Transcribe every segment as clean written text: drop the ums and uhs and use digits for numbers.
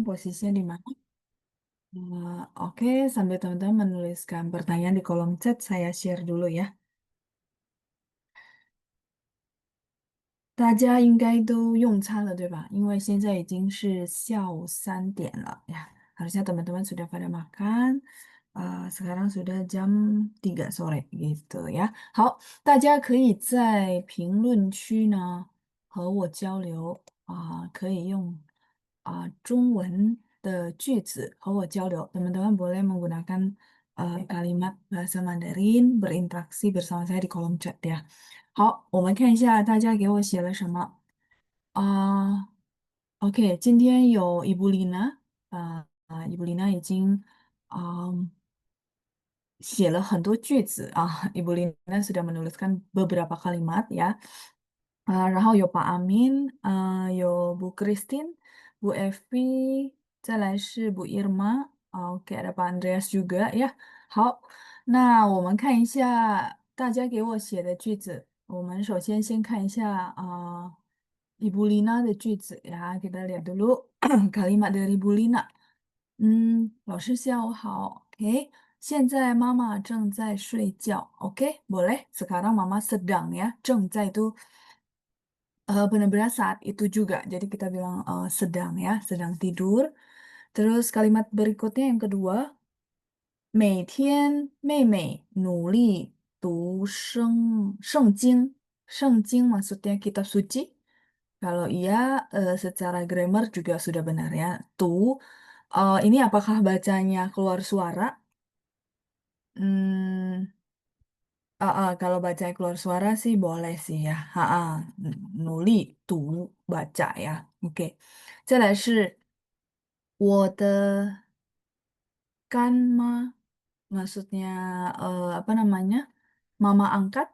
posisinya di mana? Oke, sambil teman-teman menuliskan pertanyaan di kolom chat, saya share dulu ya. 大家应该都用餐了，对吧？因为现在已经是下午3点了呀, harusnya teman-teman sudah pada makan. Sekarang sudah jam 3 sore gitu ya. 好，大家可以在评论区呢和我交流中文的句子和我交流. Teman-teman boleh menggunakan kalimat bahasa Mandarin berinteraksi bersama saya di kolom chat ya. 好，我们看一下大家给我写了什么啊？OK，今天有伊布丽娜，伊布丽娜写了很多句子啊，Ibu Lina sudah menuliskan beberapa kalimat ya. 然后有把 Amin，有 Bu Christine， Bu Evi， 再来是 Bu Irma， OK， ada Pak Andreas juga ya。好，那我们看一下大家给我写的句子。我们首先先看一下Ibu Lina 的句子呀，kita lihat dulu kalimat dari Ibu Lina。老师下午好，OK。现在妈妈正在睡觉，OK，boleh。Sekarang mama sedang ya, 正在 itu benar-benar saat itu juga. Jadi kita bilang sedang ya, sedang tidur. Terus kalimat berikutnya yang kedua, 每天妹妹努力读圣经. Maksudnya kitab suci. Kalau iya, secara grammar juga sudah benar ya. Ini apakah bacanya keluar suara? Hmm, kalau baca keluar suara sih boleh sih ya. Nuli, tu, baca ya. Oke. 再来是我的干妈, maksudnya apa namanya? Mama angkat,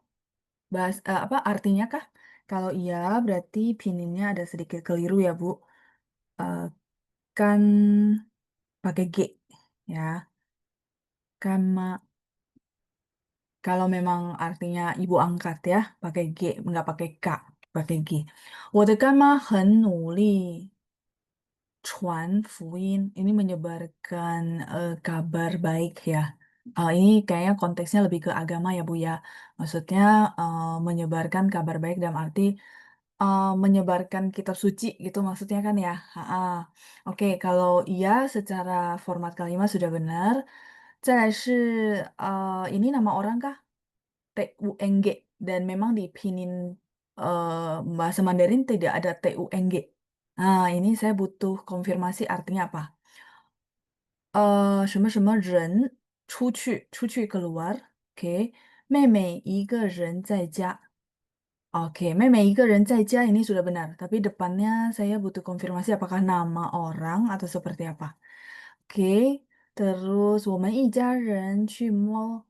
apa artinya kah? Kalau iya berarti pininnya ada sedikit keliru ya, Bu. Eh, kan pakai G ya. Kan Kalau memang artinya ibu angkat ya, pakai G, nggak pakai K, pakai G. 我的干妈很努力传福音. Ini menyebarkan kabar baik ya. Ini kayaknya konteksnya lebih ke agama ya Bu ya. Maksudnya menyebarkan kabar baik dalam arti menyebarkan kitab suci gitu maksudnya kan ya. Oke, kalau iya secara format kalimat sudah benar. 再来是ini nama orang kah? TUNG dan memang di pinin bahasa Mandarin tidak ada TUNG. Ini saya butuh konfirmasi artinya apa? 什么什么人出去 keluar, oke. 妹妹一个人在家. Oke, 妹妹一个人在家 ini sudah benar, tapi depannya saya butuh konfirmasi apakah nama orang atau seperti apa. Oke, terus 我们一家人去 mall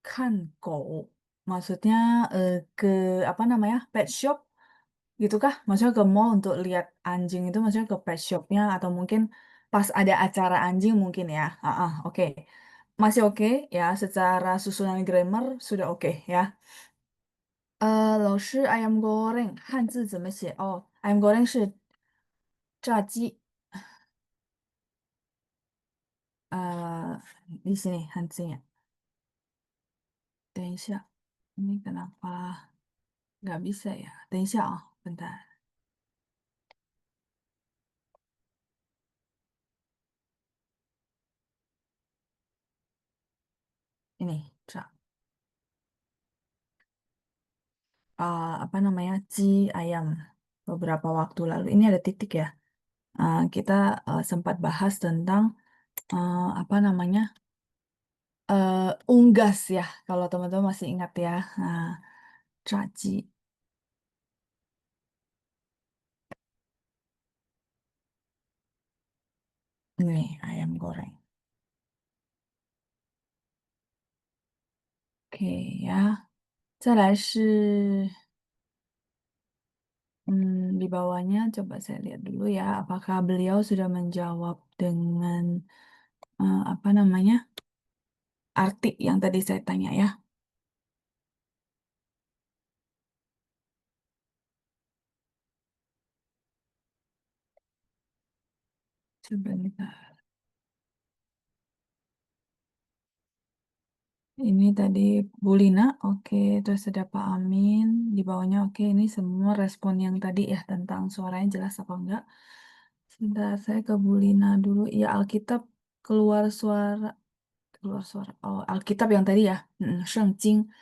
看狗. Maksudnya ke apa namanya? Pet shop gitu kah? Maksudnya ke mall untuk lihat anjing itu maksudnya ke pet shopnya atau mungkin pas ada acara anjing mungkin ya. Oke. Masih oke ya, secara susunan grammar sudah oke ya. 老师 ayam goreng 汉字怎么写？哦, ayam goreng 是炸鸡。di sini hanzinya. 等一下，ini kenapa nggak bisa ya? 等一下啊，bentar. Ini, apa namanya? Ji ayam beberapa waktu lalu. Ini ada titik ya. Kita sempat bahas tentang apa namanya? Unggas ya. Kalau teman-teman masih ingat ya. Caci. Ini ayam goreng. Oke ya. 再来是 di bawahnya coba saya lihat dulu ya. Apakah beliau sudah menjawab dengan apa namanya? Arti yang tadi saya tanya ya. Sebentar. Ini tadi Bu Lina, oke. Terus ada Pak Amin, di bawahnya oke. Ini semua respon yang tadi ya tentang suaranya jelas apa enggak. Sebentar, saya ke Bu Lina dulu. Ya, Alkitab keluar suara, keluar suara. Oh, Alkitab yang tadi ya, Shengjing.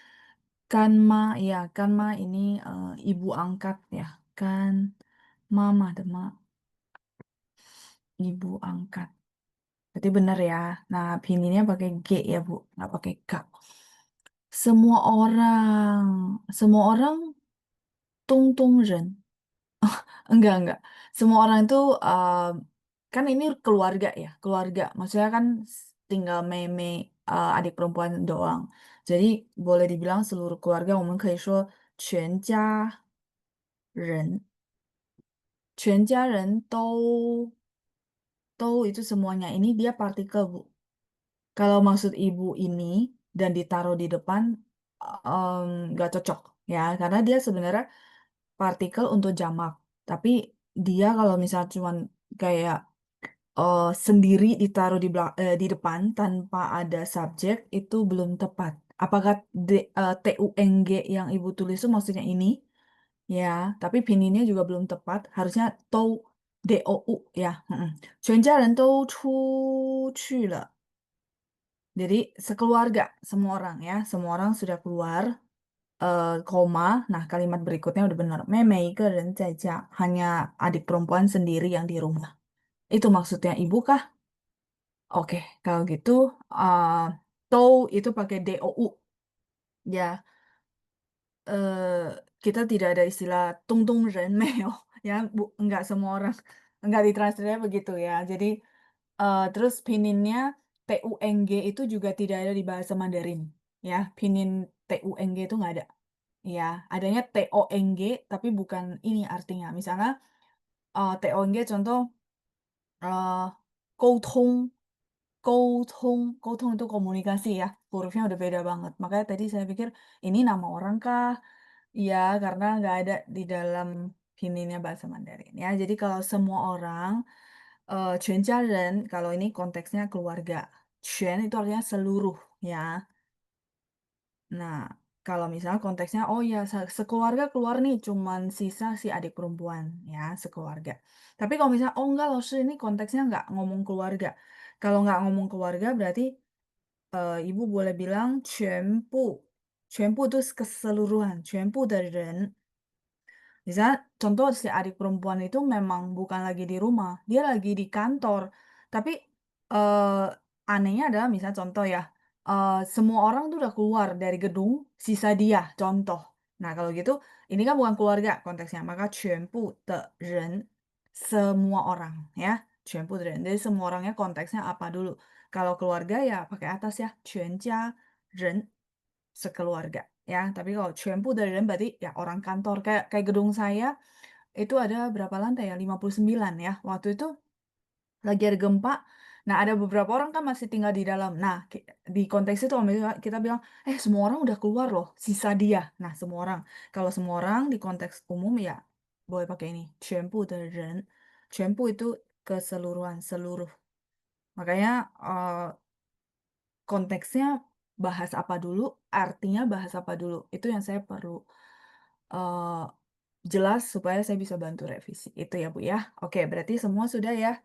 Kanma, ya, Kanma ini ibu angkat ya. Kan mama, tema, ibu angkat. Berarti benar ya. Nah, pininnya pakai G ya, Bu, nggak pakai K. Semua orang, semua orang tungtung ren. Enggak. Semua orang itu kan ini keluarga ya, keluarga. Maksudnya kan tinggal meme adik perempuan doang. Jadi boleh dibilang seluruh keluarga, 我们可以说全家人都 itu semuanya. Ini dia partikel, Bu. Kalau maksud ibu ini dan ditaruh di depan nggak cocok ya, karena dia sebenarnya partikel untuk jamak. Tapi dia kalau misal cuman kayak sendiri ditaruh di depan tanpa ada subjek itu belum tepat. Apakah TUNG yang ibu tulis itu maksudnya ini? Ya, tapi pinginnya juga belum tepat. Harusnya DOU ya. 全家人都出去了. Jadi sekeluarga, semua orang ya, semua orang sudah keluar. Koma, nah kalimat berikutnya udah benar. 妹妹一个人在家, hanya adik perempuan sendiri yang di rumah. Itu maksudnya ibu kah? Oke, kalau gitu, uh, itu pakai DOU. Ya, eh, kita tidak ada istilah tungtung ren meo. Ya, bu, enggak semua orang, enggak ditranslate begitu ya. Jadi, terus pininnya TUNG itu juga tidak ada di bahasa Mandarin. Ya, pinin TUNG itu nggak ada. Ya, adanya TONG tapi bukan ini artinya. Misalnya TONG contoh eh沟通,沟通itu komunikasi ya. Hurufnya udah beda banget. Makanya tadi saya pikir ini nama orang kah? Iya, karena nggak ada di dalam pininnya bahasa Mandarin ya. Jadi kalau semua orang 全家人 kalau ini konteksnya keluarga. 全 itu artinya seluruh ya. Nah, kalau misalnya konteksnya, oh ya, sekeluarga keluar nih, cuman sisa si adik perempuan, ya, sekeluarga. Tapi kalau misalnya, oh enggak loh, ini konteksnya nggak ngomong keluarga. Kalau nggak ngomong keluarga, berarti ibu boleh bilang 全部. 全部 itu keseluruhan, 全部的人. Misalnya, contoh si adik perempuan itu memang bukan lagi di rumah, dia lagi di kantor. Tapi anehnya adalah misalnya contoh ya, semua orang tuh udah keluar dari gedung, sisa dia, contoh. Nah kalau gitu, ini kan bukan keluarga konteksnya, maka 全部的人, semua orang ya, 全部的人. Jadi semua orangnya konteksnya apa dulu? Kalau keluarga ya pakai atas ya, 全家人. Sekeluarga ya. Tapi kalau 全部的人 berarti ya orang kantor. Kayak gedung saya itu ada berapa lantai ya? 59 ya. Waktu itu lagi ada gempa. Nah, ada beberapa orang kan masih tinggal di dalam. Nah, di konteks itu om, kita bilang, semua orang udah keluar loh, sisa dia. Nah, semua orang. Kalau semua orang di konteks umum ya boleh pakai ini. 全部的人. 全部 itu keseluruhan, seluruh. Makanya konteksnya bahas apa dulu, artinya bahas apa dulu. Itu yang saya perlu eh, jelas supaya saya bisa bantu revisi. Itu ya Bu ya. Oke, berarti semua sudah ya.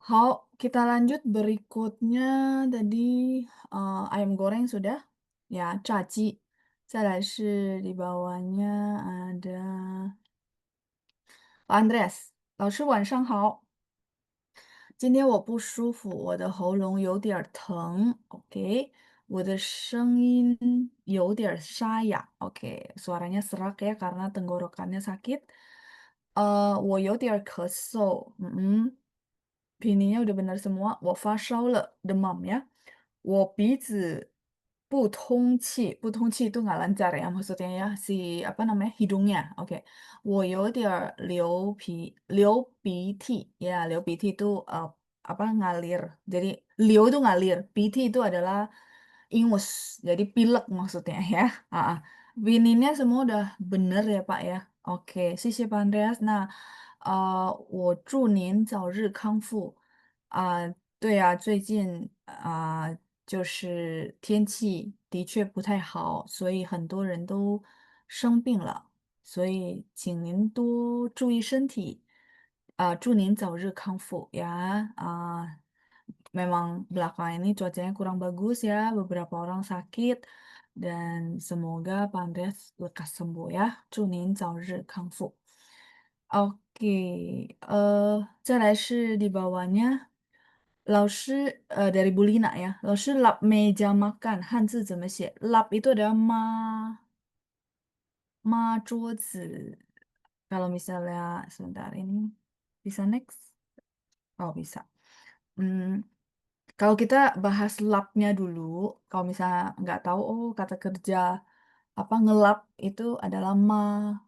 Hao, kita lanjut berikutnya tadi ayam goreng sudah. Ya, caci. 再来是 di bawahnya ada Pak Andreas. 老师晚上好。今天我不舒服，我的喉咙有点儿疼，OK，我的声音有点儿沙哑，OK，suaranya serak ya karena tenggorokannya sakit. 我有点儿咳嗽，pinginnya udah benar semua. 我发烧了 demam ya. 我鼻子不通气，不通气 itu nggak lancar ya maksudnya ya si apa namanya hidungnya. Oke, 我有点儿流鼻涕 ya 流鼻涕 itu apa ngalir. Jadi 流 itu ngalir, 鼻涕 itu adalah ingus, jadi pilek maksudnya ya. Ah, ah. Pininnya semua udah bener ya Pak ya. Oke, sih Pak Andreas. Nah, 我祝您早日康复。对呀，最近就是天气的确不太好，所以很多人都生病了，所以请您多注意身体。祝您早日康复ya. Memang belakangan ini cuacanya kurang bagus ya, beberapa orang sakit dan semoga Pak Andreas lekas sembuh ya. 祝您早日康复。Oke, 再来是 di bawahnya, 老师, dari Bu Lina ya, 老师 lap meja makan, 汉字怎么写? Lap itu adalah ma 桌子. Kalau misalnya sebentar ini bisa next? Oh bisa. Hmm, kalau kita bahas lapnya dulu, kalau misalnya nggak tahu, oh kata kerja apa ngelap itu adalah ma.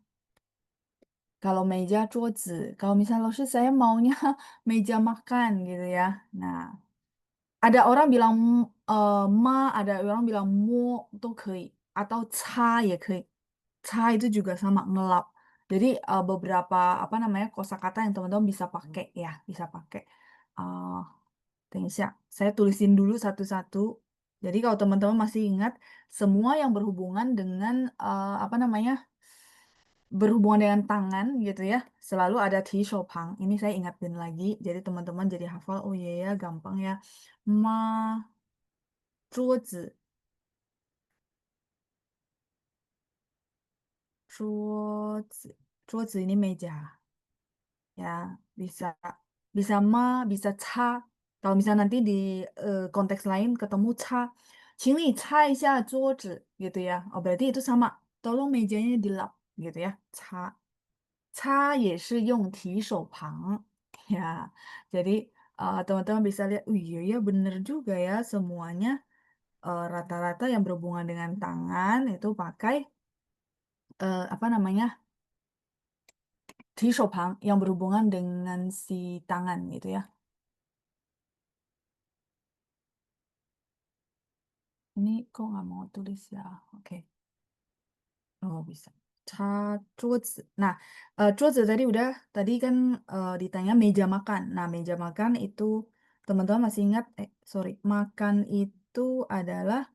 Kalau meja 桌子, kalau misalnya老师 saya maunya meja makan gitu ya. Nah, ada orang bilang ma, ada orang bilang mo 都可以 atau ca 也可以. Ca itu juga sama ngelap. Jadi beberapa apa namanya kosakata yang teman-teman bisa pakai ya, bisa pakai. Eh, 等一下, saya tulisin dulu satu-satu. Jadi kalau teman-teman masih ingat, semua yang berhubungan dengan apa namanya berhubungan dengan tangan gitu ya, selalu ada T-shopang. Ini saya ingatin lagi, jadi teman-teman jadi hafal. Oh iya ya, gampang ya. Ma 桌子, 桌子 ini meja. Ya, bisa bisa ma, bisa ca. Kalau misalnya nanti di konteks lain ketemu ca, 请你擦一下桌子 gitu ya. Oh, berarti itu sama. Tolong mejanya dilap gitu ya. Ca. Ca 也是用提手旁. Ya. Jadi teman-teman bisa lihat, oh iya ya bener juga ya semuanya rata-rata yang berhubungan dengan tangan itu pakai apa namanya? 提手旁 yang berhubungan dengan si tangan gitu ya. Ini kok nggak mau tulis ya? Oke. Oh bisa. Ca 桌子. Nah, 桌子 tadi udah, tadi kan ditanya meja makan. Nah, meja makan itu teman-teman masih ingat? Sorry, makan itu adalah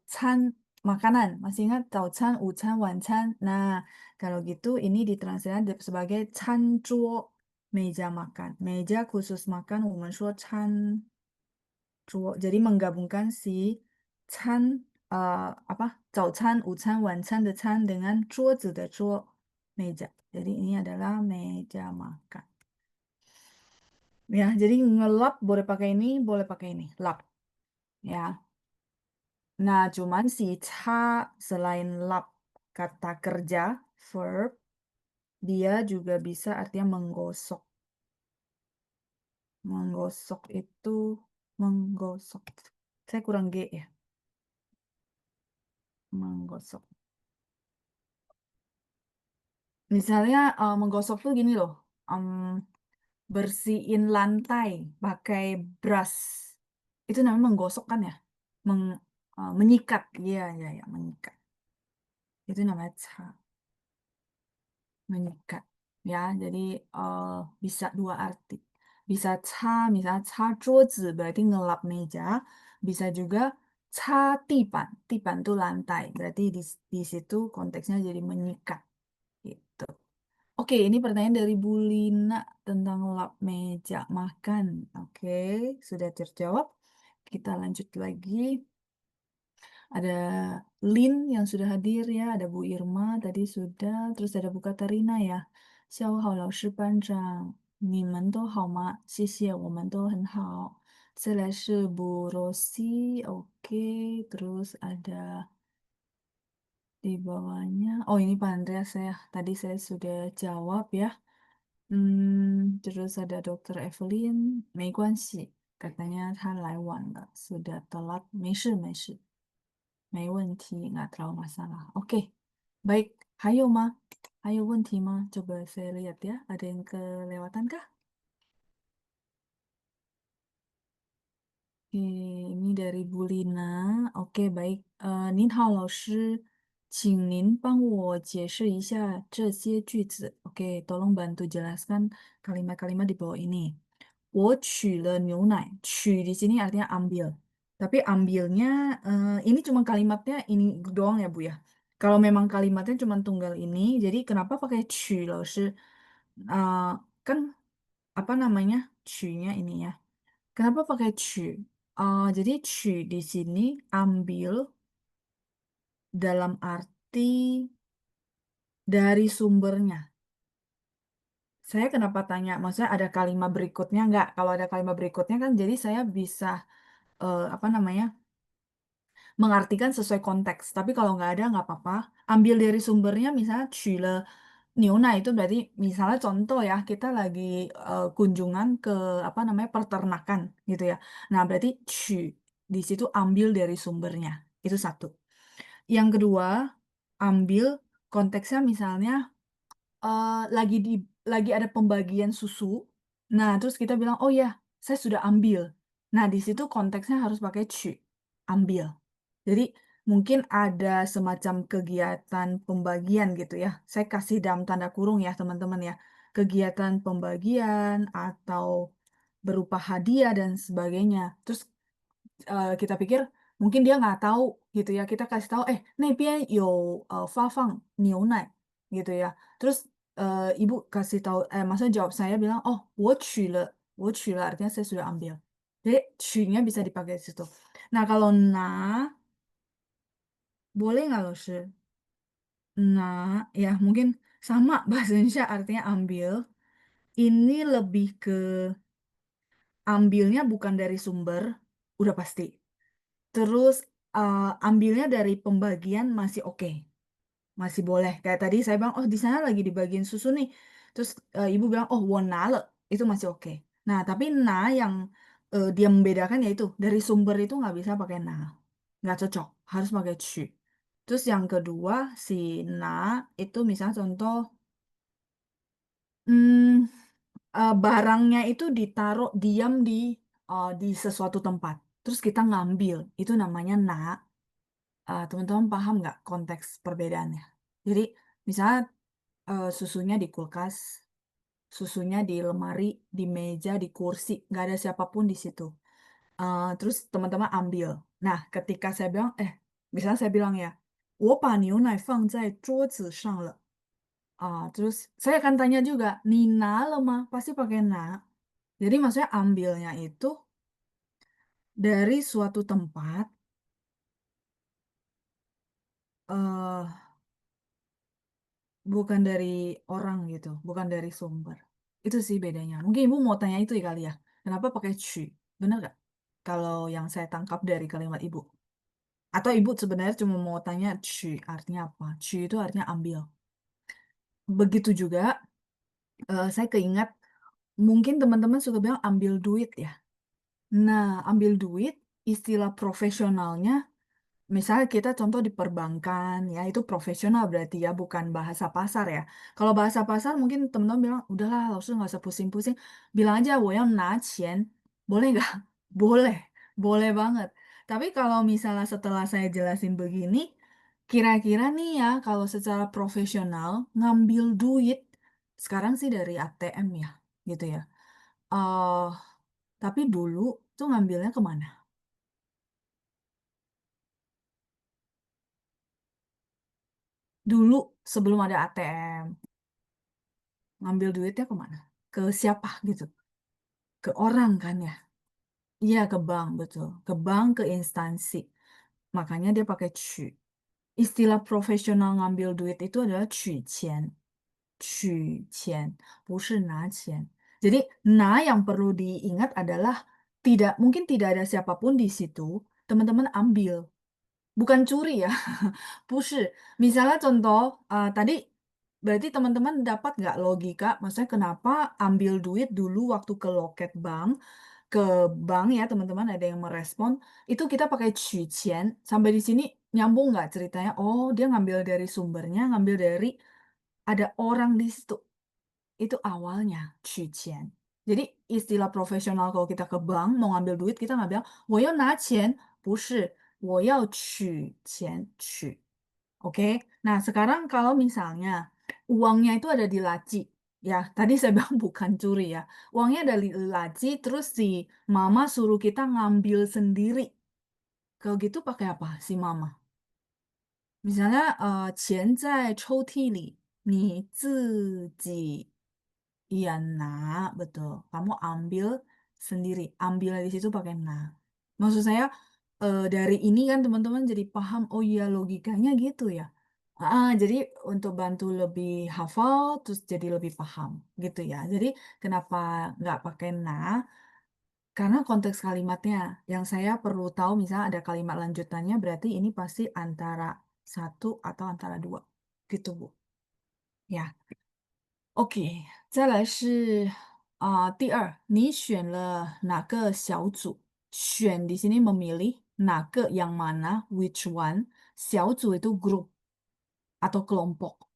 can makanan. Masih ingat? 早餐, 午餐, 晚餐. Nah, kalau gitu ini ditranslate sebagai 餐桌, meja makan. Meja khusus makan, 我们说餐桌. Jadi menggabungkan si can apa 早餐, 午餐, 晚餐 的餐 dengan 桌子 的桌 meja. Jadi ini adalah meja makan. Ya, jadi ngelap boleh pakai ini, boleh pakai ini, lap. Ya. Nah, cuman si ca selain lap kata kerja, verb, dia juga bisa artinya menggosok. Menggosok itu menggosok. Saya kurang G ya. Menggosok. Misalnya menggosok tuh gini loh, bersihin lantai pakai brush. Itu namanya menggosok kan ya? Menyikat. Iya, iya, iya, menyikat. Itu namanya ca, menyikat. Ya, jadi bisa dua arti. Bisa ca, misalnya ca 桌子 berarti ngelap meja. Bisa juga ca 地板. 地板 tuh lantai. Berarti di situ konteksnya jadi menyikat. Gitu. Oke, ini pertanyaan dari Bu Lina tentang lap meja makan. Oke, sudah terjawab. Kita lanjut lagi. Ada Lin yang sudah hadir ya, ada Bu Irma tadi sudah, terus ada Bu Katarina ya. 下午好，老师班长，你们都好吗？谢谢，我们都很好。再来是 Bu Rosi, oke, terus ada di bawahnya. Oh, ini Pak Andreas saya. Tadi saya sudah jawab ya. Terus ada Dokter Evelyn, 没关系，katanya 他来晚了，sudah telat，没事没事，没问题，nggak terlalu masalah. Oke, baik. Hayo Ma, hayo 问题吗? Coba saya lihat ya, ada yang kelewatan kah? Oke, ini dari Bu Lina. Oke, baik. 您好，老师。请您帮我解释一下这些句子. Oke, tolong bantu jelaskan kalimat-kalimat di bawah ini. 我取了牛奶. 取 di sini artinya ambil. Tapi ambilnya, ini cuma kalimatnya ini doang ya, Bu, ya. Kalau memang kalimatnya cuma tunggal ini, jadi kenapa pakai 取了 是, kan apa namanya, 取nya ini ya. Kenapa pakai 取? Jadi 取 di sini ambil dalam arti dari sumbernya. Saya kenapa tanya, maksudnya ada kalimat berikutnya nggak? Kalau ada kalimat berikutnya kan jadi saya bisa, apa namanya, mengartikan sesuai konteks. Tapi kalau nggak ada nggak apa-apa. Ambil dari sumbernya misalnya 取了牛奶itu berarti misalnya contoh ya, kita lagi, kunjungan ke apa namanya, peternakan gitu ya. Nah berarti 取 di situ ambil dari sumbernya, itu satu. Yang kedua, ambil konteksnya misalnya lagi ada pembagian susu, nah terus kita bilang, "Oh ya, saya sudah ambil." Nah di situ konteksnya harus pakai 取, ambil. Jadi mungkin ada semacam kegiatan pembagian gitu ya, saya kasih dalam tanda kurung ya teman-teman ya, kegiatan pembagian atau berupa hadiah dan sebagainya. Terus kita pikir mungkin dia nggak tahu gitu ya, kita kasih tahu, "Eh, 那边有发放牛奶" gitu ya. Terus, ibu kasih tahu maksudnya jawab saya bilang, "Oh, 我取了" artinya saya sudah ambil. Jadi 取nya bisa dipakai di situ. Nah kalau 拿 boleh nggak loh Shi? Ya mungkin sama bahasa Indonesia artinya ambil, ini lebih ke ambilnya bukan dari sumber, udah pasti. Terus, ambilnya dari pembagian masih oke, masih boleh. Kayak tadi saya bilang, "Oh, di sana lagi dibagiin susu nih." Terus, ibu bilang, "Oh, 我拿了." Itu masih oke. Nah, tapi yang, dia membedakan yaitu dari sumber itu nggak bisa pakai nggak cocok, harus pakai 取. Terus yang kedua, si itu misalnya contoh, mmm, barangnya itu ditaruh diam di sesuatu tempat, terus kita ngambil, itu namanya teman-teman paham nggak konteks perbedaannya? Jadi misalnya, susunya di kulkas, susunya di lemari, di meja, di kursi, nggak ada siapapun di situ. Terus teman-teman ambil. Nah, ketika saya bilang misalnya saya bilang ya, 我把牛奶放在桌子上了. Terus saya akan tanya juga, 你拿了吗? Pasti pakai 拿. Jadi maksudnya ambilnya itu dari suatu tempat, eee bukan dari orang gitu, bukan dari sumber. Itu sih bedanya. Mungkin Ibu mau tanya itu ya kali ya? Kenapa pakai 取? Bener nggak? Kalau yang saya tangkap dari kalimat Ibu. Atau Ibu sebenarnya cuma mau tanya 取 artinya apa? 取 itu artinya ambil. Begitu juga, saya keingat mungkin teman-teman suka bilang ambil duit ya. Nah, ambil duit istilah profesionalnya misal kita contoh di perbankan ya, itu profesional berarti ya, bukan bahasa pasar ya. Kalau bahasa pasar mungkin teman-teman bilang, "Udahlah, langsung nggak usah pusing-pusing, bilang aja 我要拿钱." Boleh nggak? Boleh, boleh banget. Tapi kalau misalnya setelah saya jelasin begini, kira-kira nih ya, kalau secara profesional ngambil duit, sekarang sih dari ATM ya, gitu ya. Eee, tapi dulu tuh ngambilnya ke mana? Dulu sebelum ada ATM. Ngambil duitnya ke mana? Ke siapa gitu? Ke orang kan ya? Iya ke bank, betul. Ke bank, ke instansi. Makanya dia pakai 取. Istilah profesional ngambil duit itu adalah 取钱. 取钱, 不是拿钱. Jadi, yang perlu diingat adalah mungkin tidak ada siapapun di situ, teman-teman ambil. Bukan curi ya, 不是. Misalnya contoh, tadi berarti teman-teman dapat nggak logika, maksudnya kenapa ambil duit dulu waktu ke loket bank, ke bank ya teman-teman ada yang merespon, itu kita pakai 取钱, sampai di sini nyambung nggak ceritanya? Oh dia ngambil dari sumbernya, ngambil dari ada orang di situ. Itu awalnya 取钱. Jadi istilah profesional kalau kita ke bank mau ngambil duit kita nggak bilang, 我要拿钱, 不是,我要取钱,取. Oke. Nah, sekarang kalau misalnya uangnya itu ada di laci, ya, tadi saya bilang bukan curi ya. Uangnya ada di laci, terus si mama suruh kita ngambil sendiri. Kalau gitu pakai apa si mama? Misalnya, 钱在抽屉里，你自己 iya, nak, betul. Kamu ambil sendiri. Ambil di situ pakai nah. Maksud saya, dari ini kan teman-teman jadi paham, oh iya logikanya gitu ya. Jadi untuk bantu lebih hafal, terus jadi lebih paham gitu ya. Jadi kenapa nggak pakai nah? Karena konteks kalimatnya. Yang saya perlu tahu misalnya ada kalimat lanjutannya, berarti ini pasti antara satu atau antara dua. Gitu, Bu. Ya. OK，再来是第二，你选了哪个小组？选 di sini memilih 哪个 yang mana which one 小组 itu grup atau kelompok.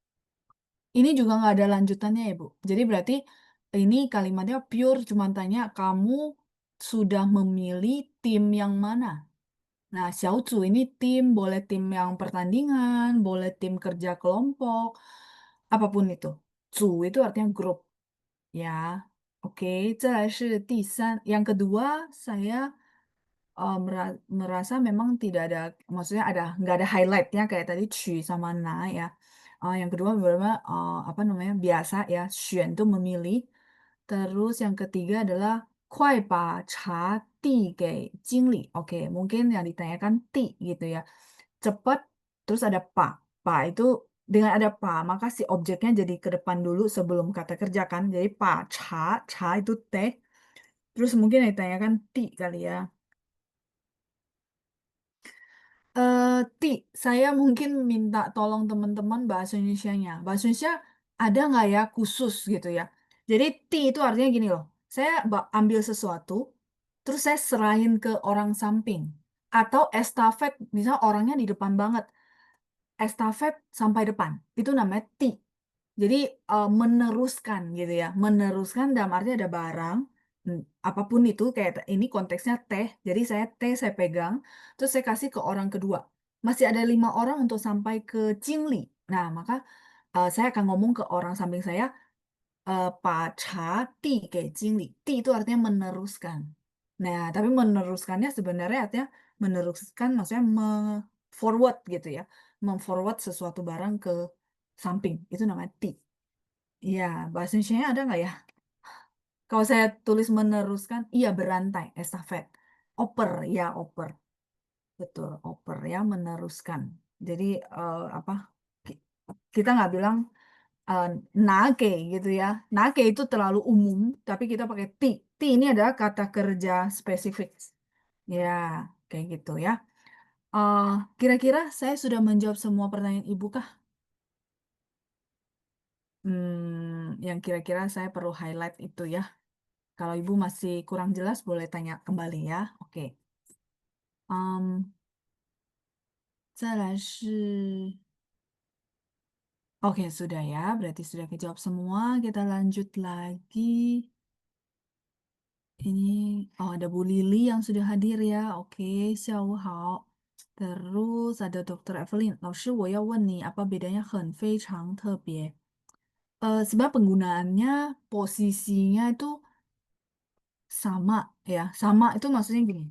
Ini juga nggak ada lanjutannya ya Bu. Jadi berarti ini kalimatnya pure cuma tanya kamu sudah memilih tim yang mana. Nah, 小组 ini tim, boleh tim yang pertandingan, boleh tim kerja kelompok, apapun itu. 组 itu artinya grup. Ya, oke. 再来是第三, yang kedua saya merasa memang tidak ada, maksudnya nggak ada highlightnya kayak tadi Qu sama Na ya. Yang kedua beberapa apa namanya biasa ya, Xuan itu memilih. Terus yang ketiga adalah 快把茶递给经理. Oke, mungkin yang ditanyakan ti gitu ya. Cepat, terus ada pa. Pa itu dengan ada pa, maka si objeknya jadi ke depan dulu sebelum kata kerja kan. Jadi pa, cha itu teh. Terus mungkin yang ditanyakan ti kali ya. Ti, saya mungkin minta tolong teman-teman bahasa Indonesianya. Bahasa Indonesia ada nggak ya khusus gitu ya. Jadi ti itu artinya gini loh. Saya ambil sesuatu, terus saya serahin ke orang samping. Atau estafet, misalnya orangnya di depan banget. Estafet sampai depan. Itu namanya ti. Jadi meneruskan gitu ya. Meneruskan dalam arti ada barang, apapun itu kayak ini konteksnya teh. Jadi saya pegang, terus saya kasih ke orang kedua. Masih ada 5 orang untuk sampai ke Cingli. Nah, maka saya akan ngomong ke orang samping saya, 把茶递给经理. Ti itu artinya meneruskan. Nah, tapi meneruskannya sebenarnya artinya meneruskan maksudnya forward gitu ya. Memforward sesuatu barang ke samping. Itu namanya ti. Iya, bahasa Indonesianya ada nggak ya? Kalau saya tulis meneruskan, iya berantai, estafet. Oper, ya oper. Betul, oper ya meneruskan. Jadi apa? ki- Kita nggak bilang eh, nage gitu ya. Nage itu terlalu umum, tapi kita pakai ti. Ti ini adalah kata kerja spesifik. Ya, kayak gitu ya. Eh, Kira-kira saya sudah menjawab semua pertanyaan Ibu kah? Yang kira-kira saya perlu highlight itu ya. Kalau Ibu masih kurang jelas, boleh tanya kembali ya. Oke. 嗯，再来是 Oke, sudah ya. Berarti sudah kejawab semua. Kita lanjut lagi. Ini, oh ada Bu Lili yang sudah hadir ya. Oke, 下午好. Terus ada Dokter Evelyn. 老师,我要问你, apa bedanya 很非常特别? Sebenarnya penggunaannya, posisinya itu sama ya. Sama itu maksudnya gini.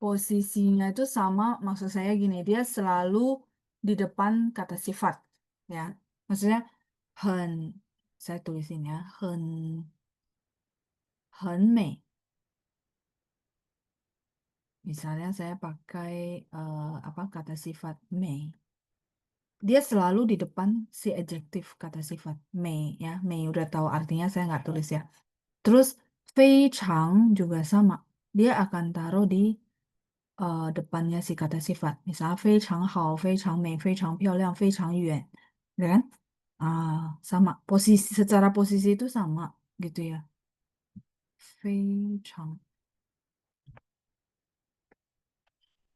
Posisinya itu sama, maksud saya gini, dia selalu di depan kata sifat, ya. Maksudnya, 很, saya tulisin ya, 很美. Misalnya saya pakai apa kata sifat 美. Dia selalu di depan si adjektif kata sifat 美 ya. 美 udah tahu artinya saya nggak tulis ya. Terus 非常 juga sama. Dia akan taruh di depannya si kata sifat. Misalnya 非常好, 非常美, 非常漂亮, 非常远. Ya kan? Sama. Posisi, secara posisi itu sama gitu ya. 非常.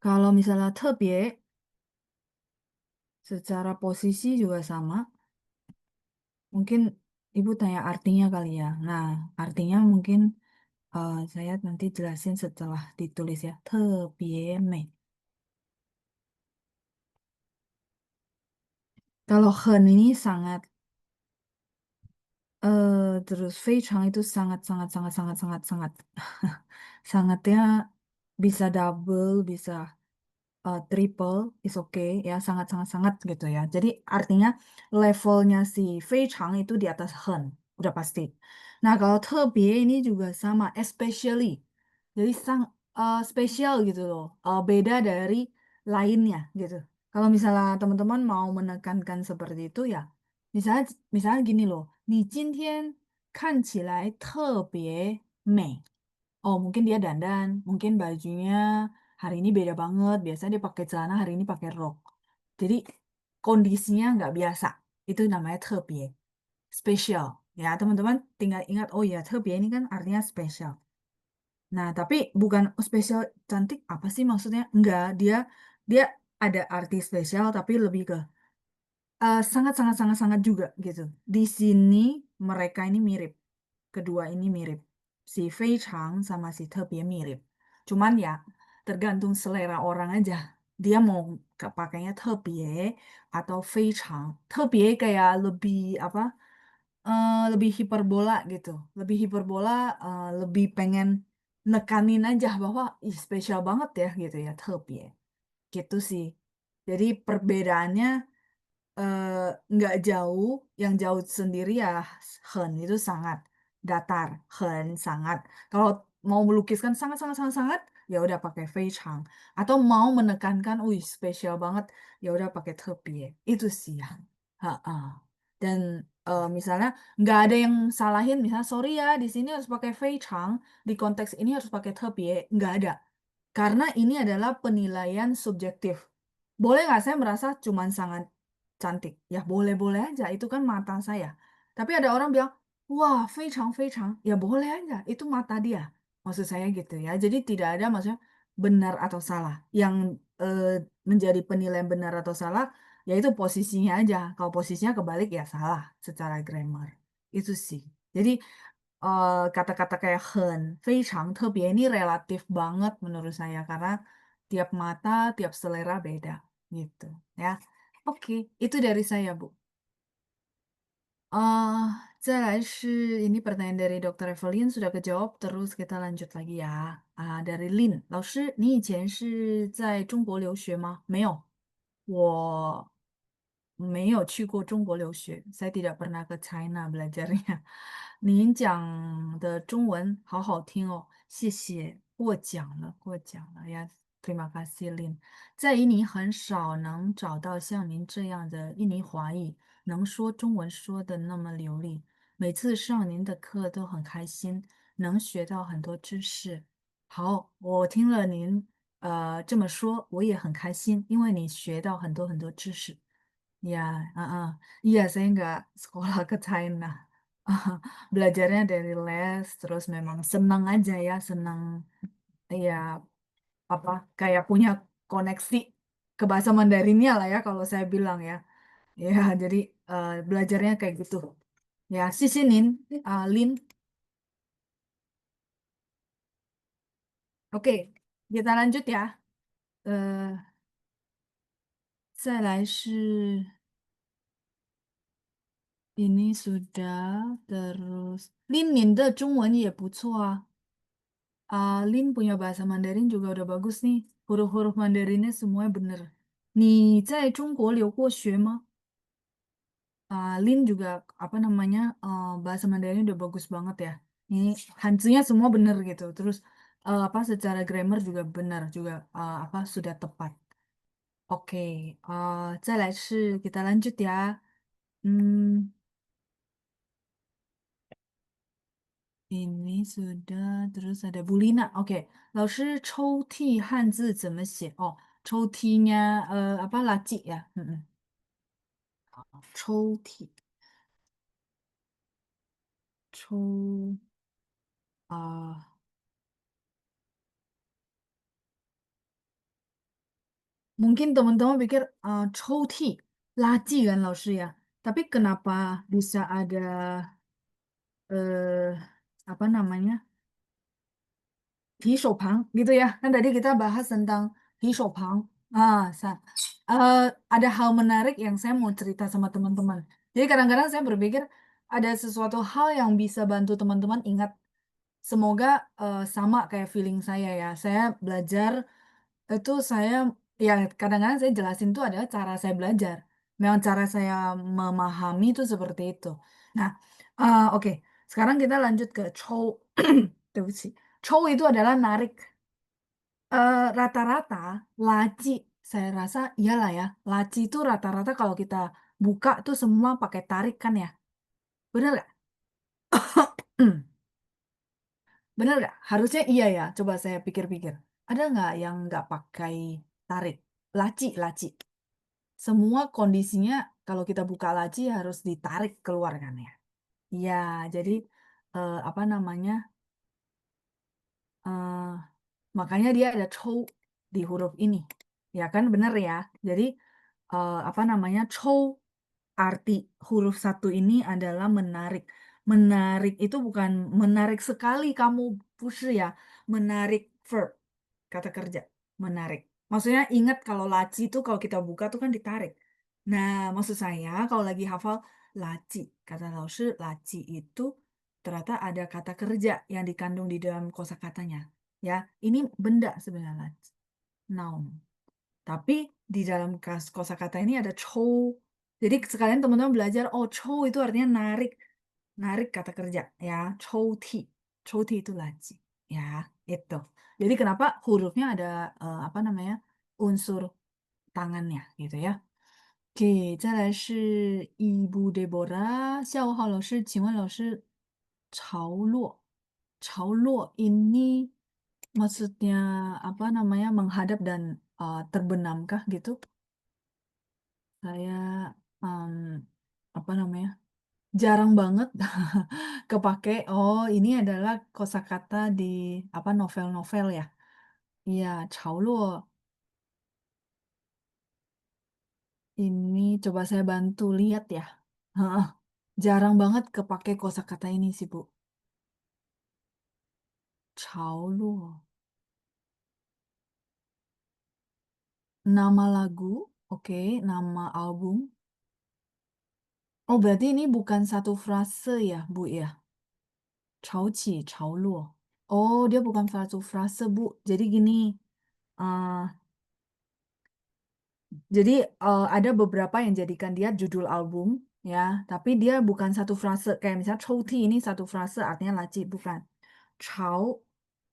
Kalau misalnya 特别, secara posisi juga sama. Mungkin Ibu tanya artinya kali ya. Nah, artinya mungkin Saya nanti jelasin setelah ditulis ya. 特别美. Kalau 很 ini sangat, terus 非常 itu sangat, sangat, sangat, sangat, sangat, sangat. Sangatnya bisa double, bisa triple is okay ya, sangat sangat sangat gitu ya. Jadi artinya levelnya si Fei Chang itu di atas Hen, udah pasti. Nah, kalau 特别 ini juga sama, especially. Jadi spesial gitu loh. Beda dari lainnya gitu. Kalau misalnya teman-teman mau menekankan seperti itu ya, misalnya misalnya gini loh, 你今天看起来特别美. Oh, mungkin dia dandan, mungkin bajunya hari ini beda banget. Biasanya dia pakai celana, hari ini pakai rok. Jadi kondisinya nggak biasa. Itu namanya 特别, spesial. Ya, teman-teman tinggal ingat, oh ya, 特别 ini kan artinya spesial. Nah, tapi bukan spesial cantik apa sih maksudnya? Enggak, dia dia ada arti spesial tapi lebih ke sangat sangat sangat sangat juga gitu. Di sini mereka ini mirip. Kedua ini mirip. Si Fei Chang sama si Tebie mirip. Cuman ya tergantung selera orang aja. Dia mau pakainya Tebie atau Fei Chang. Tebie kayak lebih apa? Lebih hiperbola gitu. Lebih hiperbola, lebih pengen nekanin aja bahwa ih spesial banget ya gitu ya Tebie. Gitu sih. Jadi perbedaannya eh, nggak jauh, yang jauh sendiri ya Hen itu sangat datar, Hen sangat. Kalau mau melukiskan sangat sangat sangat sangat, ya udah pakai Fei Chang. Atau mau menekankan, wih spesial banget, ya udah pakai Tepie. Itu sih ya. Ha-ha. Dan misalnya nggak ada yang salahin, misalnya sorry ya di sini harus pakai Fei Chang, di konteks ini harus pakai Tepie, nggak ada. Karena ini adalah penilaian subjektif. Boleh nggak saya merasa cuman sangat cantik? Ya boleh-boleh aja, itu kan mata saya. Tapi ada orang bilang, wah, 非常非常, ya boleh aja, itu mata dia. Maksud saya gitu ya. Jadi tidak ada maksudnya benar atau salah. Yang eh, menjadi penilaian benar atau salah, yaitu posisinya aja. Kalau posisinya kebalik ya salah secara grammar. Itu sih. Jadi kata-kata kayak 很, 非常, 特别 ini relatif banget menurut saya karena tiap mata, tiap selera beda gitu ya. Oke, itu dari saya, Bu. 再来是 ini pertanyaan dari Dr. Evelyn sudah kejawab, terus kita lanjut lagi ya. Dari Lin, 老师，你以前是在中国留学吗？没有，我没有去过中国留学, saya tidak pernah ke China belajarnya. 您讲的中文好好听哦，谢谢，过奖了，过奖了呀。Terima kasih, Lin。在印尼很少能找到像您这样的印尼华裔，能说中文说的那么流利。每次上您的课都很开心，能学到很多知识。好，我听了您这么说，我也很开心，因为你学到很多很多知识。Ya, iya saya nggak sekolah ke China. Belajarnya dari les, terus memang senang aja ya, senang ya apa kayak punya koneksi ke bahasa Mandarinnya lah ya kalau saya bilang ya. Ya, jadi belajarnya kayak gitu. Ya, sisinin, Lin. Oke, kita lanjut ya. 再来是 ini sudah terus. Lin, 您的中文也不错啊。Lin punya bahasa Mandarin juga udah bagus nih. Huruf-huruf Mandarinnya semuanya bener. 你在中国留过学吗? Lin juga apa namanya bahasa Mandarin udah bagus banget ya. Ini Hanzunya semua bener gitu. Terus apa secara grammar juga benar juga apa sudah tepat. Oke, 再来是 kita lanjut ya. Hmm, ini sudah terus ada Bulina. Oke, 老师抽屉汉字怎么写? Oh, 抽屉nya apa laci ya? Mm-mm. 抽屉, 抽 mungkin teman-teman pikir 抽屉 laci kan 老师 ya. Tapi kenapa bisa ada apa namanya? 提手旁gitu ya. Kan tadi kita bahas tentang提手旁. Ada hal menarik yang saya mau cerita sama teman-teman. Jadi kadang-kadang saya berpikir ada sesuatu hal yang bisa bantu teman-teman ingat. Semoga sama kayak feeling saya ya. Saya belajar itu ya kadang-kadang saya jelasin tuh adalah cara saya belajar. Memang cara saya memahami itu seperti itu. Nah, oke. Sekarang kita lanjut ke chow. 对不起. Chow itu adalah narik. Rata-rata laci, saya rasa iyalah ya. Laci itu rata-rata kalau kita buka tuh semua pakai tarik kan ya. Bener nggak? Bener nggak? Harusnya iya ya. Coba saya pikir-pikir. Ada nggak yang nggak pakai tarik? Laci, laci. Semua kondisinya kalau kita buka laci harus ditarik keluar kan ya. Iya, jadi apa namanya? eh, Makanya dia ada chow di huruf ini. Ya kan bener ya. Jadi apa namanya? Chow arti huruf satu ini adalah menarik. Menarik itu bukan menarik sekali kamu push ya. Menarik verb, kata kerja. Menarik. Maksudnya ingat kalau laci itu kalau kita buka tuh kan ditarik. Nah, maksud saya kalau lagi hafal laci, kata Laoshi, laci itu ternyata ada kata kerja yang dikandung di dalam kosakatanya. Ya, ini benda sebenarnya laci, noun. Tapi di dalam kosakata ini ada chow. Jadi sekalian teman-teman belajar, oh chow itu artinya narik, narik kata kerja ya. Chow ti, chow ti itu laci ya itu. Jadi kenapa hurufnya ada apa namanya unsur tangannya gitu ya. Oke, 再来是伊布데보라下午好，老师，请问老师，潮落，潮落 ini maksudnya apa namanya menghadap dan terbenamkah gitu? Saya em, apa namanya jarang banget kepake. Oh, ini adalah kosakata di apa novel-novel ya? Iya, 潮落 ini coba saya bantu lihat ya. Heeh, jarang banget kepake kosakata ini sih, Bu. 潮落 nama lagu, oke, nama album. Oh, berarti ini bukan satu frase ya, Bu ya? 潮起潮落. Oh, dia bukan satu frase, Bu. Jadi gini, eh, jadi ada beberapa yang jadikan dia judul album, ya. Tapi dia bukan satu frase. Kayak misalnya 抽屉 ini satu frase artinya laci, bukan. 潮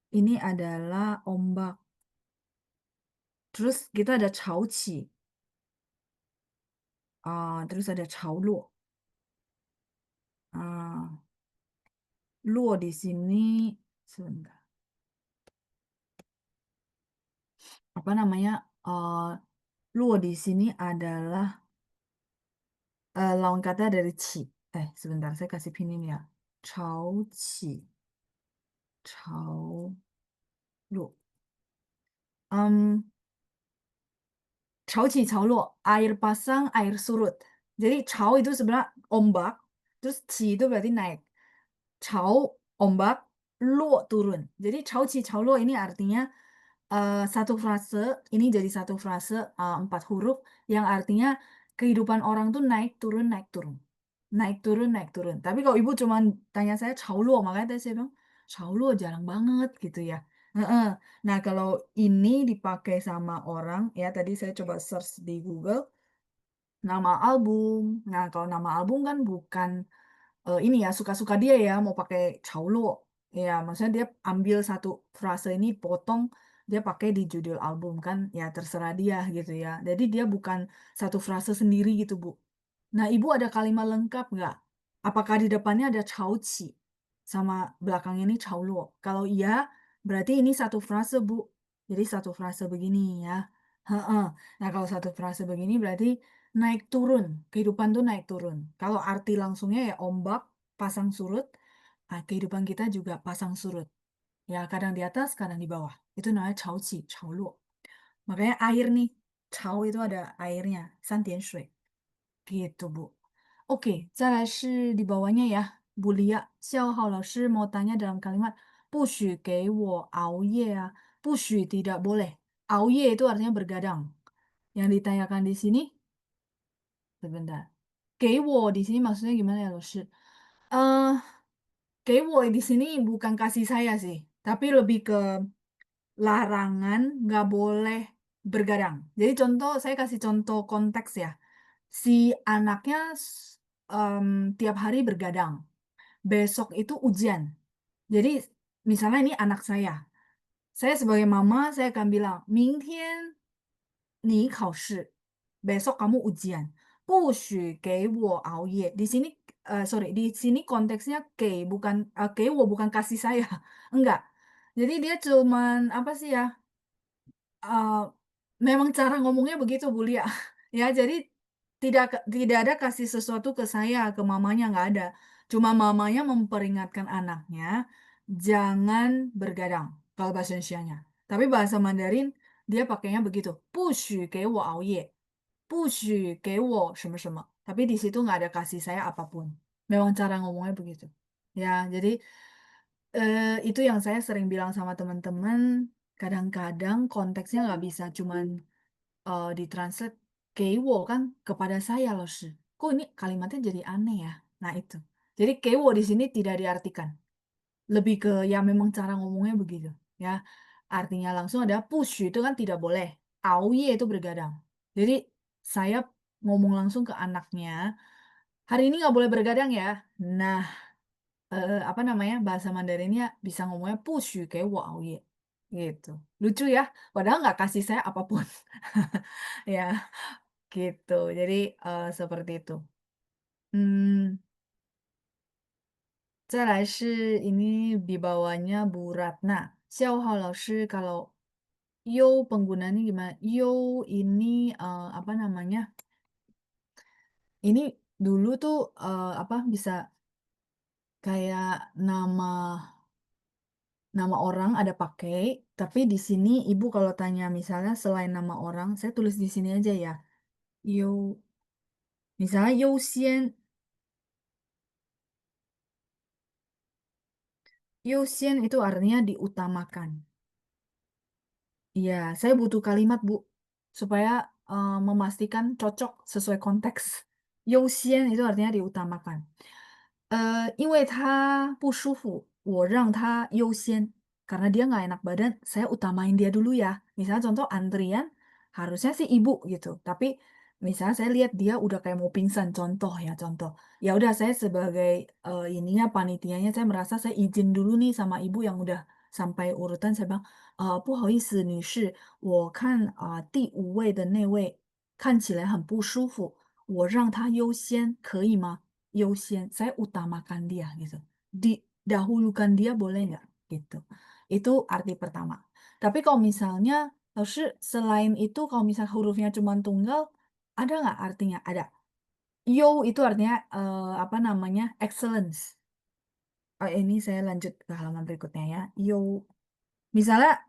ini adalah ombak. Terus kita ada 潮起, terus ada 潮落. Ah, 落 di sini sebentar. Apa namanya? eh 落 di sini adalah lawan kata dari 起. Sebentar, saya kasih pinyin ya. 潮起, 潮落. Chao Chao air pasang, air surut. Jadi chao itu sebenarnya ombak, terus chi itu berarti naik. Chao ombak, luo turun. Jadi chao luo ini artinya satu frase, ini jadi satu frase 4 huruf yang artinya kehidupan orang tuh naik turun naik turun. Naik turun naik turun. Tapi kalau ibu cuma tanya saya chao luo, makanya tadi saya bilang chao luo jarang banget gitu ya. Heeh. Nah, kalau ini dipakai sama orang, ya tadi saya coba search di Google, nama album. Nah, kalau nama album kan bukan ini ya, suka-suka dia ya, mau pakai caulo. Ya, maksudnya dia ambil satu frase ini, potong, dia pakai di judul album kan, ya terserah dia gitu ya. Jadi dia bukan satu frase sendiri gitu, Bu. Nah, Ibu ada kalimat lengkap nggak? Apakah di depannya ada cauci sama belakangnya ini caulo? Kalau iya, berarti ini satu frase, Bu. Jadi satu frase begini ya. Heeh. Nah, kalau satu frase begini berarti naik turun. Kehidupan tuh naik turun. Kalau arti langsungnya ya ombak, pasang surut. Kehidupan kita juga pasang surut. Ya, kadang di atas, kadang di bawah. Itu namanya cauci, caulo. Makanya air nih, cau itu ada airnya, 3点水. Gitu, Bu. Oke, 再来是 di bawahnya ya. Bu Lia, Xiao Hao 老师 mau tanya dalam kalimat Pushu给我熬夜啊. Pushu tidak boleh. Auye itu artinya bergadang. Yang ditanyakan di sini, sebentar. Gewo di sini maksudnya gimana ya, Loshi? Eh, gewo di sini bukan kasih saya sih, tapi lebih ke larangan nggak boleh bergadang. Jadi contoh, saya kasih contoh konteks ya. Si anaknya tiap hari bergadang. Besok itu ujian. Jadi misalnya ini anak saya. Saya sebagai mama, saya akan bilang, 明天你考试, besok kamu ujian. 不许给我熬夜. Di sini, sorry, di sini konteksnya ke bukan kasih saya. Enggak. Jadi dia cuman, apa sih ya, eh, memang cara ngomongnya begitu, Bu Lia. Ya, jadi tidak ada kasih sesuatu ke saya, ke mamanya, nggak ada. Cuma mamanya memperingatkan anaknya, jangan bergadang, kalau bahasa Indonesianya. Tapi bahasa Mandarin, dia pakainya begitu. 不许给我熬夜. 不许给我什么什么. Tapi di situ nggak ada kasih saya apapun. Memang cara ngomongnya begitu. Ya, jadi itu yang saya sering bilang sama teman-teman. Kadang-kadang konteksnya nggak bisa cuman ditranslate 给我 kan kepada saya loh sih. Kok ini kalimatnya jadi aneh ya? Nah itu. Jadi 给我 di sini tidak diartikan. Lebih ke ya memang cara ngomongnya begitu. Ya, artinya langsung ada push itu kan tidak boleh. Auye itu bergadang. Jadi saya ngomong langsung ke anaknya, hari ini nggak boleh bergadang ya. Nah, apa namanya, bahasa Mandarinnya bisa ngomongnya 不许给我熬夜 gitu. Lucu ya, padahal nggak kasih saya apapun. Ya, gitu. Jadi seperti itu. Hmm, 再来是 ini di bawahnya Bu Ratna. Xiaohao 老师 kalau you penggunaannya gimana? You ini apa namanya? Ini dulu tuh apa bisa kayak nama orang ada pakai, tapi di sini ibu kalau tanya misalnya selain nama orang, saya tulis di sini aja ya. You, misalnya Yusian itu artinya diutamakan. Iya, saya butuh kalimat Bu supaya memastikan cocok sesuai konteks. Yusian itu artinya diutamakan. 因为他不舒服，我让他优先. Karena dia nggak enak badan, saya utamain dia dulu ya. Misalnya contoh antrian, harusnya sih ibu gitu. Tapi misalnya saya lihat dia udah kayak mau pingsan, contoh ya contoh. Ya udah saya sebagai ininya panitianya, saya merasa saya izin dulu nih sama ibu yang udah sampai urutan, saya bilang, 不好意思，女士，我看第5位的那位看起来很不舒服，我让他优先，可以吗？优先, saya utamakan dia gitu. Didahulukan dia boleh nggak gitu. Itu arti pertama. Tapi kalau misalnya, selain itu kalau misalnya hurufnya cuma tunggal, ada nggak artinya? Ada. Yo itu artinya apa namanya? Excellence. Ini saya lanjut ke halaman berikutnya ya. Yo, misalnya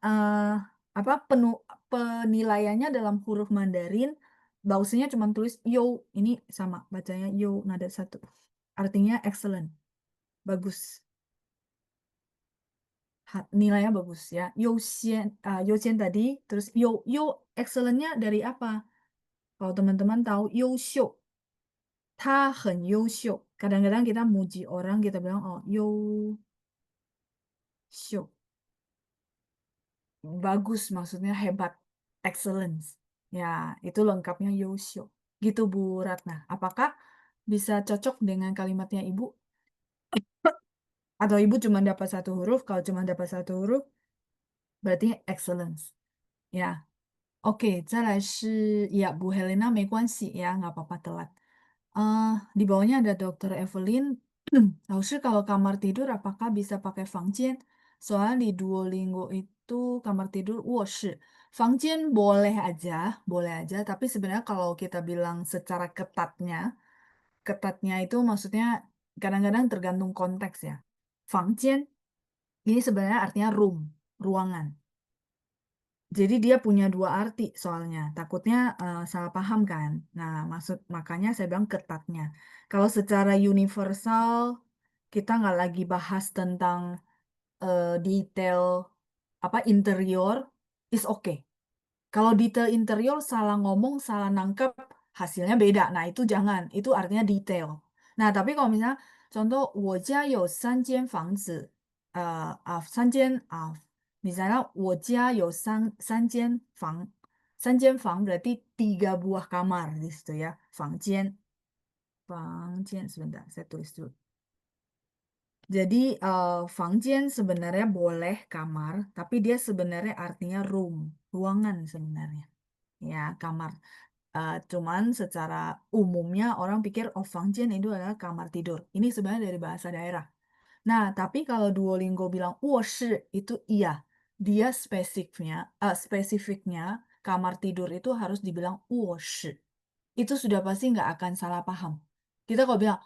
apa penilaiannya dalam huruf Mandarin, bausnya cuma tulis yo, ini sama bacanya yo nada satu. Artinya excellent. Bagus. Nilainya bagus ya. Youxian tadi, terus yo excellent-nya dari apa? Kalau teman-teman tahu优秀, 他很优秀. Kadang-kadang kita muji orang, kita bilang, oh, 优秀. Bagus, maksudnya hebat. Excellence. Ya, itu lengkapnya 优秀. Gitu Bu Ratna. Apakah bisa cocok dengan kalimatnya Ibu? Atau Ibu cuma dapat satu huruf? Kalau cuma dapat satu huruf, berarti excellence. Ya, oke, 再来是 ya Bu Helena 没关系 ya, nggak apa-apa telat. Eh, di bawahnya ada Dokter Evelyn. 老师 kalau kamar tidur apakah bisa pakai 房间? Soalnya di Duolingo itu kamar tidur 卧室. 房间boleh aja. Tapi sebenarnya kalau kita bilang secara ketatnya itu maksudnya kadang-kadang tergantung konteks ya. 房间 ini sebenarnya artinya room, ruangan. Jadi dia punya dua arti soalnya. Takutnya salah paham kan. Nah, makanya saya bilang ketatnya. Kalau secara universal kita nggak lagi bahas tentang detail apa interior is okay. Kalau detail interior salah ngomong, salah nangkep, hasilnya beda. Nah, itu jangan, itu artinya detail. Nah, tapi kalau misalnya contoh 我家有三间房子，misalnya 我家有三间房，三间房 berarti 3 buah kamar di situ ya, 房间, sebentar, saya tulis dulu. Jadi, 房间 sebenarnya boleh kamar, tapi dia sebenarnya artinya room, ruangan sebenarnya. Ya, kamar. Cuman secara umumnya orang pikir, oh, 房间 itu adalah kamar tidur. Ini sebenarnya dari bahasa daerah. Nah, tapi kalau Duolingo bilang 卧室 itu iya, dia spesifiknya kamar tidur itu harus dibilang 卧室. Itu sudah pasti nggak akan salah paham. Kita kalau bilang,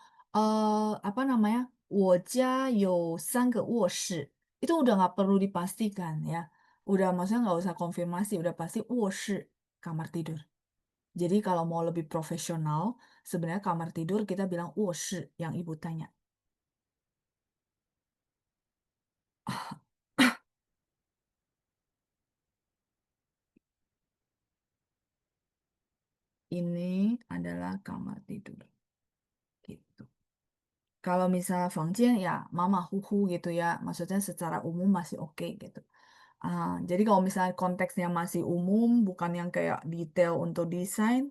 apa namanya, 我家有3个卧室, itu udah nggak perlu dipastikan ya. Udah maksudnya nggak usah konfirmasi, udah pasti 卧室, kamar tidur. Jadi kalau mau lebih profesional, sebenarnya kamar tidur kita bilang 卧室 yang ibu tanya. Ini adalah kamar tidur. Gitu. Kalau misalnya 房间 ya mama huhu gitu ya, maksudnya secara umum masih oke gitu. Jadi kalau misalnya konteksnya masih umum, bukan yang kayak detail untuk desain,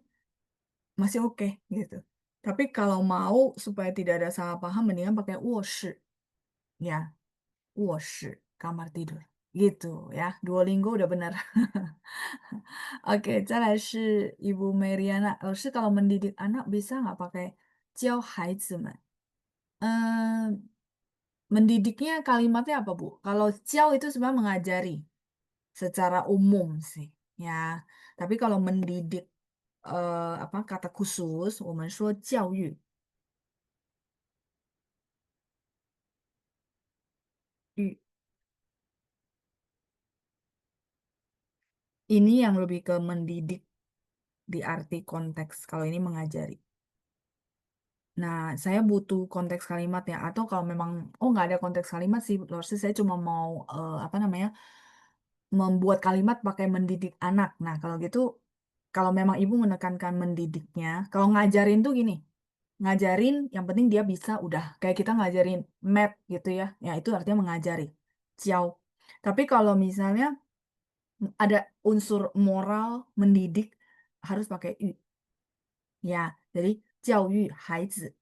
masih oke gitu. Tapi kalau mau supaya tidak ada salah paham, mendingan pakai 卧室 ya, 卧室 kamar tidur. Gitu ya, Duolingo udah benar. Oke, 再来是 Ibu Meriana. 老师 kalau mendidik anak bisa nggak pakai 教孩子们? Mendidiknya kalimatnya apa, Bu? Kalau 教 itu sebenarnya mengajari secara umum sih, ya. Tapi kalau mendidik, apa, kata khusus, 我们说教育. Ini yang lebih ke mendidik di arti konteks, kalau ini mengajari. Nah, saya butuh konteks kalimat ya, atau kalau memang, oh, nggak ada konteks kalimat sih, Lordsi, saya cuma mau, apa namanya, membuat kalimat pakai mendidik anak. Nah, kalau gitu, kalau memang ibu menekankan mendidiknya, kalau ngajarin tuh gini, ngajarin yang penting dia bisa udah, kayak kita ngajarin math gitu ya, ya itu artinya mengajari, ciao. Tapi kalau misalnya ada unsur moral, mendidik, harus pakai yu, ya, jadi 教育孩子.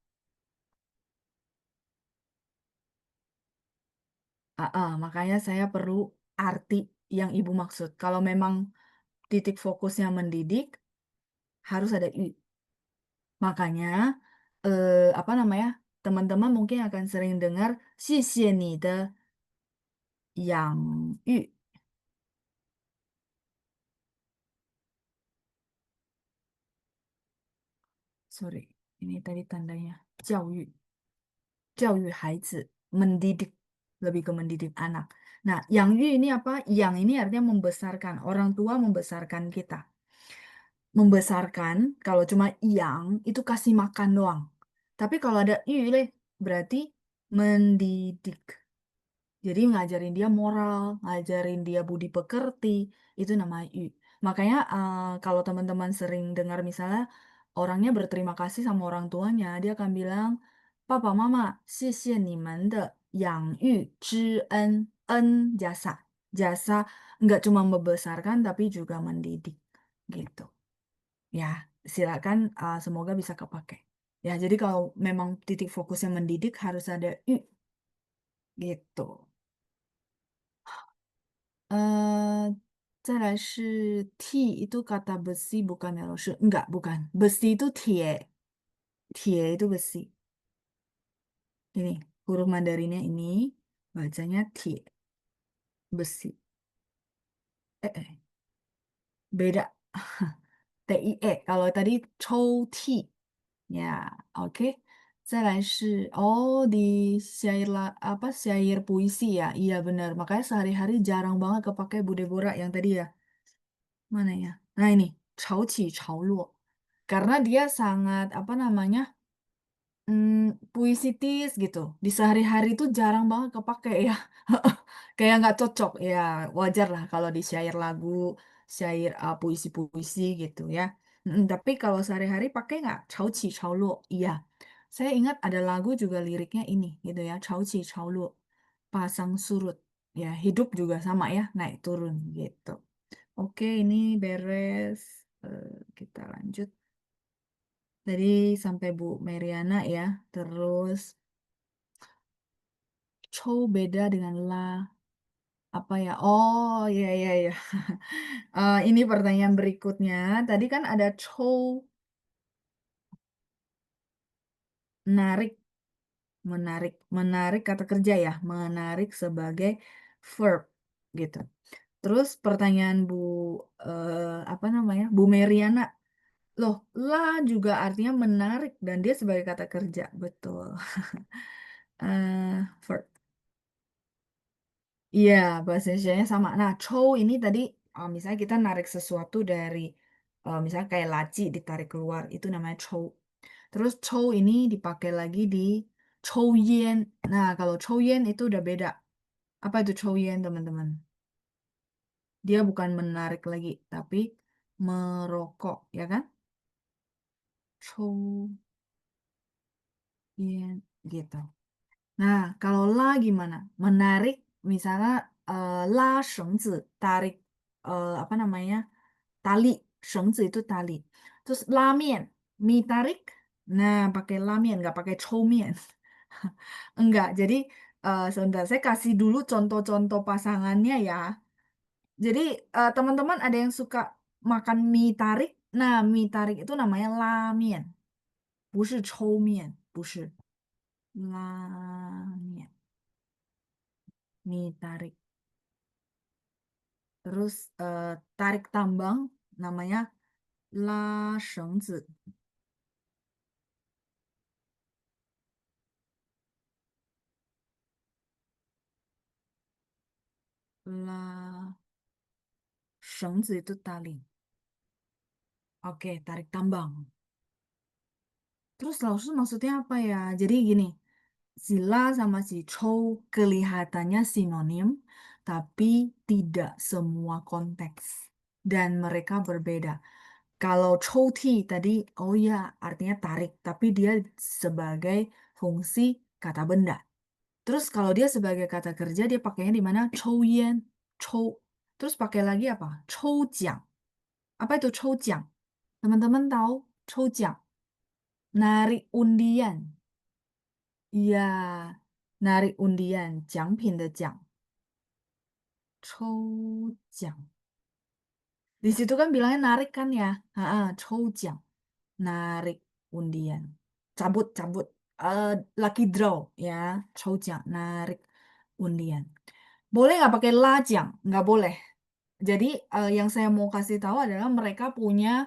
Makanya saya perlu arti yang ibu maksud. Kalau memang titik fokusnya mendidik, harus ada "yu". Makanya, apa namanya, teman-teman mungkin akan sering dengar, 谢谢你的养育. Sorry, ini tadi tandanya 教育孩子, mendidik, lebih ke mendidik anak. Nah, 养育 ini apa? Yang ini artinya membesarkan, orang tua membesarkan kita. Membesarkan, kalau cuma yang, itu kasih makan doang. Tapi kalau ada yu, berarti mendidik. Jadi ngajarin dia moral, ngajarin dia budi pekerti, itu namanya yu. Makanya kalau teman-teman sering dengar misalnya orangnya berterima kasih sama orang tuanya, dia akan bilang, Papa, Mama, 谢谢你们的养育之恩. En jasa. Jasa nggak cuma membesarkan tapi juga mendidik. Gitu. Ya, silakan, semoga bisa kepakai. Ya, jadi kalau memang titik fokusnya mendidik harus ada yu. Gitu. 再来是 T itu kata besi bukan ya, Rosu? Enggak, bukan. Besi itu tie. Tie itu besi. Ini, huruf Mandarinnya ini bacanya tie. Besi. Beda. TIE. Kalau tadi 抽屉. Ya, oke. 再来是, oh, di syair apa syair puisi ya. Iya benar. Makanya sehari-hari jarang banget kepake Bu Deborah yang tadi ya. Mana ya? Nah ini, 潮起潮落. Karena dia sangat, apa namanya, puisitis gitu. Di sehari-hari tuh jarang banget kepake ya. Kayak nggak cocok. Ya, wajar lah kalau di syair lagu, syair puisi-puisi gitu ya. Tapi kalau sehari-hari pakai nggak? Chao Qi Chao Luo. Iya. Saya ingat ada lagu juga liriknya ini gitu ya. Chao Qi Chao Luo. Pasang surut. Ya, hidup juga sama ya, naik turun gitu. Oke, ini beres. Kita lanjut. Tadi sampai Bu Meriana ya. Terus Chow beda dengan la. Apa ya? Oh, iya, iya, iya. Ini pertanyaan berikutnya. Tadi kan ada chow menarik, menarik, menarik kata kerja ya. Menarik sebagai verb gitu. Terus pertanyaan apa namanya? Bu Meriana. Loh, la juga artinya menarik dan dia sebagai kata kerja. Betul. Verb. Iya, bahasa Indonesianya sama. Nah, chow ini tadi, misalnya kita narik sesuatu dari, misalnya kayak laci ditarik keluar, itu namanya chow. Terus chow ini dipakai lagi di chow yen. Nah, kalau chow yen itu udah beda. Apa itu chow yen, teman-teman? Dia bukan menarik lagi, tapi merokok, ya kan? Chow yen, gitu. Nah, kalau la gimana? Menarik, misalnya la shengzi, tarik apa namanya? Tali, shengzi itu tali. Terus lamen, mie tarik. Nah, pakai lamen, nggak pakai chow-mien. Enggak, jadi sebentar, saya kasih dulu contoh-contoh pasangannya ya. Jadi teman-teman ada yang suka makan mie tarik. Nah, mie tarik itu namanya lamen, 不是抽面，不是 拉面, mie tarik. Terus tarik tambang namanya la shengzi, la shengzi itu tali. Oke, tarik tambang. Terus langsung maksudnya apa ya? Jadi gini, si la sama si chow kelihatannya sinonim, tapi tidak semua konteks. Dan mereka berbeda. Kalau chow ti tadi, oh ya, artinya tarik, tapi dia sebagai fungsi kata benda. Terus kalau dia sebagai kata kerja, dia pakainya di mana? Chow yen, chow. Terus pakai lagi apa? Chow jiang. Apa itu chow jiang? Teman-teman tahu chow jiang? Narik undian. Iya, narik undian, 奖品的奖，抽奖。Di situ kan bilangnya narik kan ya?抽奖, narik undian. Cabut, cabut. Eh, lucky draw ya, 抽奖, narik undian. Boleh nggak pakai lajang? Nggak boleh. Jadi yang saya mau kasih tahu adalah mereka punya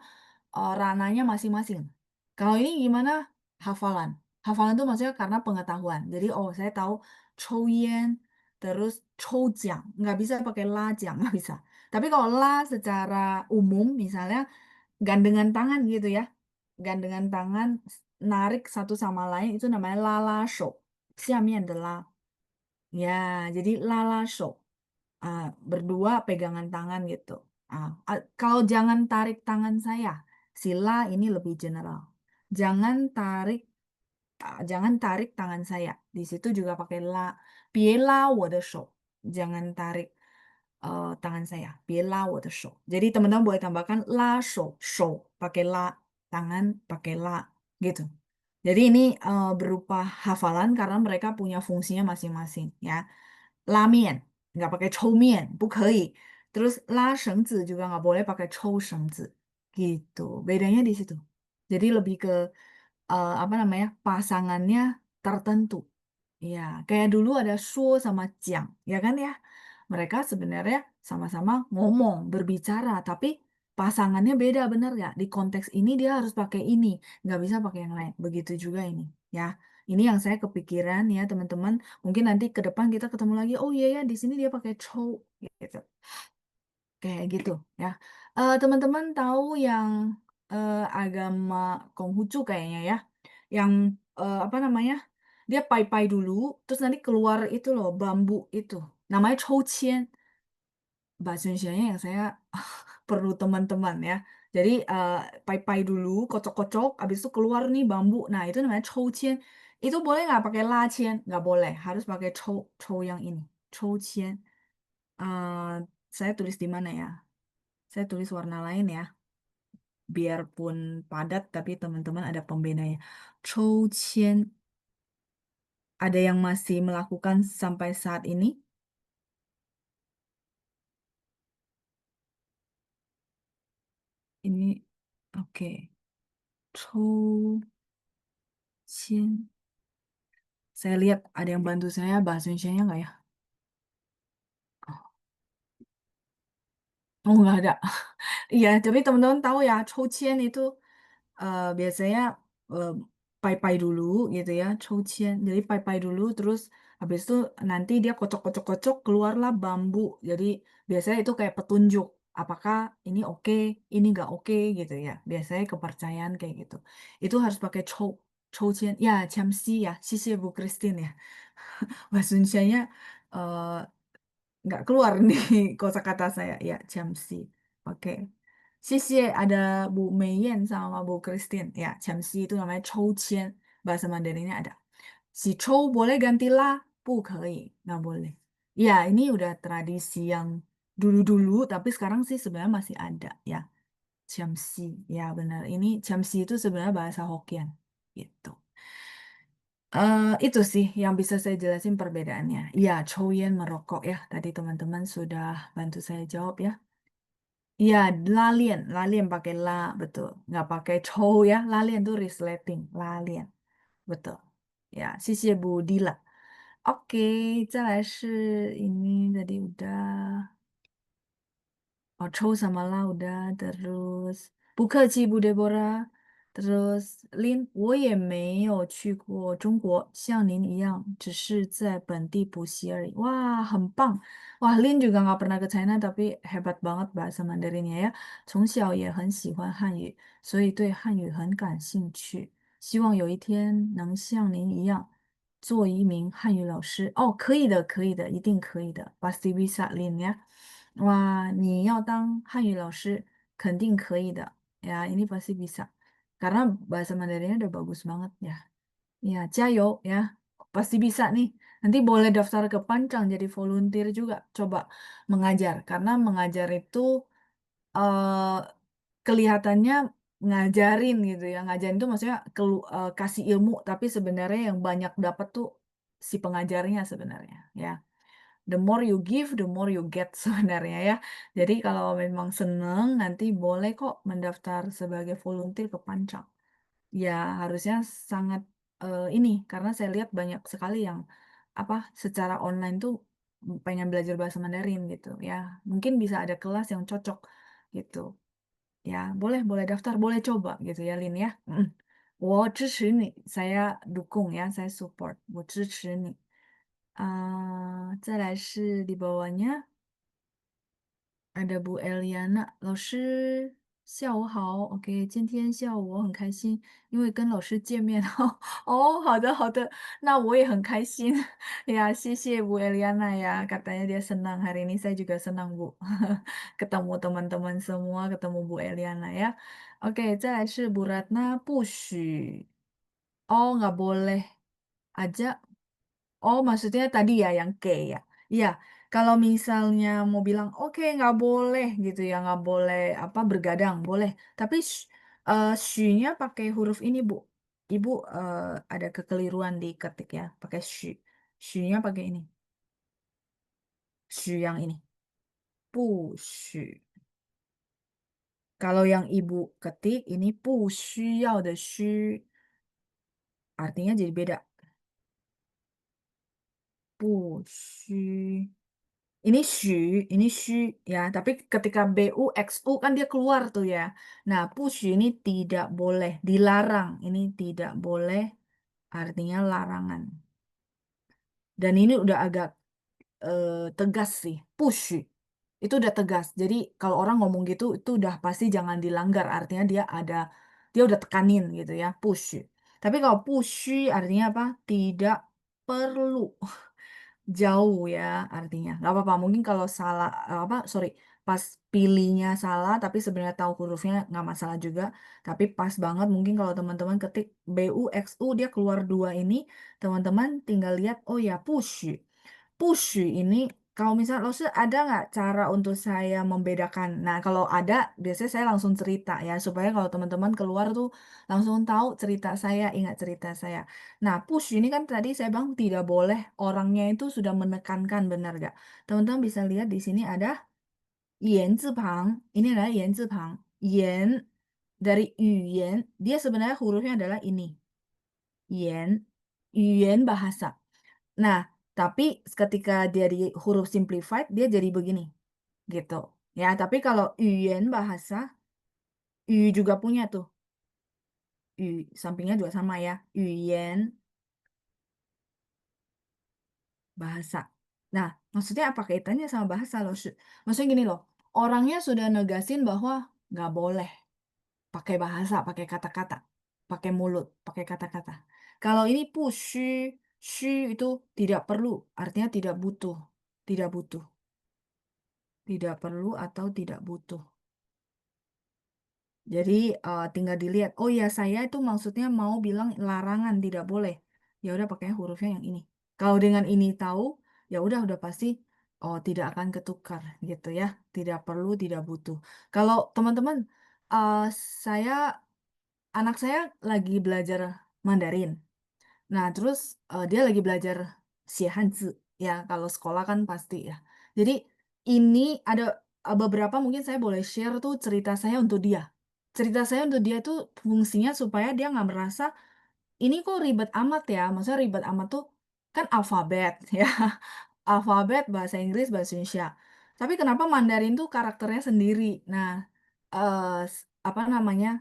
ranahnya masing-masing. Kalau ini gimana? Hafalan. Hafalan itu maksudnya karena pengetahuan. Jadi, oh saya tahu chow-yen, terus chow-jiang. Nggak bisa pakai la-jiang, nggak bisa. Tapi kalau la secara umum, misalnya gandengan tangan gitu ya. Gandengan tangan, narik satu sama lain, itu namanya la-la shou. 下面的拉. Ya, jadi la-la shou. Berdua pegangan tangan gitu. Kalau jangan tarik tangan saya, sila ini lebih general. Jangan tarik, jangan tarik tangan saya. Di situ juga pakai la. 别拉我的手. Jangan tarik tangan saya. 别拉我的手. Jadi teman-teman boleh tambahkan la shou, shou pakai la, tangan pakai la gitu. Jadi ini berupa hafalan karena mereka punya fungsinya masing-masing ya. Lamen nggak pakai 抽面, 不可以. Terus la shengzi juga nggak boleh pakai 抽绳子. Gitu. Bedanya di situ. Jadi lebih ke apa namanya? Pasangannya tertentu. Ya, kayak dulu ada Shuo sama Jiang, ya kan ya? Mereka sebenarnya sama-sama ngomong, berbicara, tapi pasangannya beda, bener nggak? Di konteks ini dia harus pakai ini, nggak bisa pakai yang lain. Begitu juga ini, ya. Ini yang saya kepikiran ya, teman-teman. Mungkin nanti ke depan kita ketemu lagi. Oh iya ya, di sini dia pakai chow, gitu. Kayak gitu, ya. Teman-teman tahu yang agama Konghucu kayaknya ya, yang apa namanya? Dia pai-pai dulu, terus nanti keluar itu loh bambu itu. Namanya chouqian. Bahasa Indonesianya yang saya perlu teman-teman ya. Jadi pai-pai dulu, kocok-kocok, habis itu keluar nih bambu. Nah itu namanya chouqian. Itu boleh nggak pakai laqian? Nggak boleh, harus pakai chou yang ini. Chouqian. Eh saya tulis di mana ya? Saya tulis warna lain ya. Biarpun padat, tapi teman-teman ada pembedanya. Chouqian. Ada yang masih melakukan sampai saat ini? Ini oke. Chou Qian. Saya lihat ada yang bantu saya bahasa Indonesia-nya nggak ya? Oh, nggak ada. Iya, tapi teman-teman tahu ya, Chouqian itu biasanya eh, pai-pai dulu gitu ya, Chouqian. Jadi pai-pai dulu, terus habis itu nanti dia kocok-kocok-kocok, keluarlah bambu. Jadi biasanya itu kayak petunjuk, apakah ini oke, ini nggak oke gitu ya. Biasanya kepercayaan kayak gitu. Itu harus pakai Chouqian. Ya, Chamsi ya, Sisi Bu Christine ya. Bahasa Indonesianya eh, nggak keluar nih kosakata saya ya Jamsi. Oke. Sisi ada Bu Meiyen sama Bu Christine ya Jamsi itu namanya Chou Qian bahasa Mandarinnya ada. Si Chou boleh ganti la, nggak boleh. Ya ini udah tradisi yang dulu-dulu tapi sekarang sih sebenarnya masih ada ya Jamsi. Ya benar ini Jamsi itu sebenarnya bahasa Hokkien gitu. Itu sih yang bisa saya jelasin perbedaannya. Iya, Chow Yun merokok ya. Tadi teman-teman sudah bantu saya jawab ya. Iya, lalien, lalien pakai la, betul. Nggak pakai chow ya. Lalien tuh resleting, lalien, betul. Ya, 谢谢 Bu Dila. Oke, 再来是 ini tadi udah. Oh, Chow sama La udah, terus 不客气, Bu Deborah. Terus Lin, 我也没有去过中国，像您一样，只是在本地补习而已。Wah, 很棒. Wah, Lin juga nggak pernah ke China, tapi hebat banget bahasa Mandarinnya ya. 从小也很喜欢汉语，所以对汉语很感兴趣。希望有一天能像您一样做一名汉语老师。哦，可以的，可以的，一定可以的。Pasti bisa, Lin ya. Wah, 你要当汉语老师肯定可以的. ini pasti bisa. Karena bahasa Mandarinnya udah bagus banget ya. Ya, jayo ya. Pasti bisa nih. Nanti boleh daftar ke Pancang jadi volunteer juga. Coba mengajar. Karena mengajar itu eh, kelihatannya ngajarin gitu ya. Ngajarin itu maksudnya kasih ilmu. Tapi sebenarnya yang banyak dapat tuh si pengajarnya sebenarnya. Ya. The more you give, the more you get sebenarnya ya. Jadi kalau memang seneng, nanti boleh kok mendaftar sebagai volunteer ke Pancang. Ya, harusnya sangat ini karena saya lihat banyak sekali yang apa secara online tuh pengen belajar bahasa Mandarin gitu ya. Mungkin bisa ada kelas yang cocok gitu. Ya, boleh boleh daftar, boleh coba gitu ya, Lin ya. Mm. 我支持你, saya dukung ya, saya support. 我支持你. 再来是 di bawahnya. Ada Bu Eliana，老师下午好，OK，今天下午我很开心，因为跟老师见面哦。哦，好的好的，那我也很开心ya. 谢谢 Bu Eliana ya, katanya dia senang hari ini saya juga senang Bu, ketemu teman-teman semua, ketemu Bu Eliana ya. Oke, 再来是 Bu Ratna，不许，oh nggak boleh aja. Oh, maksudnya tadi ya yang K ya. Iya, kalau misalnya mau bilang oke nggak boleh gitu ya, nggak boleh apa bergadang, boleh. Tapi shy-nya pakai huruf ini Bu. Ibu ada kekeliruan di ketik ya, pakai shy. Shy-nya pakai ini. Shy yang ini. 不许. Kalau yang ibu ketik ini 不需要的需 artinya jadi beda. 不需. Ini shu ya, tapi ketika BUXU kan dia keluar tuh ya. Nah, pushu ini tidak boleh, dilarang. Ini tidak boleh, artinya larangan. Dan ini udah agak tegas sih, pushu. Itu udah tegas. Jadi kalau orang ngomong gitu, itu udah pasti jangan dilanggar. Artinya dia udah tekanin gitu ya, pushu. Tapi kalau 不需 artinya apa? Tidak perlu. Jauh ya artinya, nggak apa-apa mungkin kalau salah, apa, sorry, pas pilihnya salah tapi sebenarnya tahu hurufnya nggak masalah juga, tapi pas banget mungkin kalau teman-teman ketik BUXU dia keluar 2 ini, teman-teman tinggal lihat, oh ya push. Push ini kalau misal Lose ada nggak cara untuk saya membedakan? Nah, kalau ada biasanya saya langsung cerita ya, supaya kalau teman-teman keluar tuh langsung tahu cerita saya, ingat cerita saya. Nah, push ini kan tadi saya bilang tidak boleh orangnya itu sudah menekankan, benar nggak? Teman-teman bisa lihat di sini ada yan zipang. Ini adalah yan zipang. Yan dari yuan, dia sebenarnya hurufnya adalah ini. Yan, yuan bahasa. Nah, tapi ketika dia di huruf simplified, dia jadi begini, gitu. Ya, tapi kalau yuan bahasa, yu juga punya tuh. Yu, sampingnya juga sama ya. Yuan bahasa. Nah, maksudnya apa kaitannya sama bahasa loh? Maksudnya gini loh, orangnya sudah negasin bahwa nggak boleh pakai bahasa, pakai kata-kata, pakai mulut, pakai kata-kata. Kalau ini push, itu tidak perlu, artinya tidak butuh, tidak butuh, tidak perlu atau tidak butuh. Jadi tinggal dilihat, oh ya saya itu maksudnya mau bilang larangan tidak boleh. Ya udah pakai hurufnya yang ini. Kalau dengan ini tahu, ya udah pasti oh tidak akan ketukar gitu ya. Tidak perlu, tidak butuh. Kalau teman-teman, eh, saya anak saya lagi belajar Mandarin. Nah, terus dia lagi belajar Xiehanzi. Ya, kalau sekolah kan pasti ya. Jadi ini ada beberapa mungkin saya boleh share tuh cerita saya untuk dia. Cerita saya untuk dia itu fungsinya supaya dia nggak merasa ini kok ribet amat ya. Maksudnya ribet amat tuh kan alfabet ya. Alfabet bahasa Inggris, bahasa Indonesia. Tapi kenapa Mandarin tuh karakternya sendiri. Nah, apa namanya?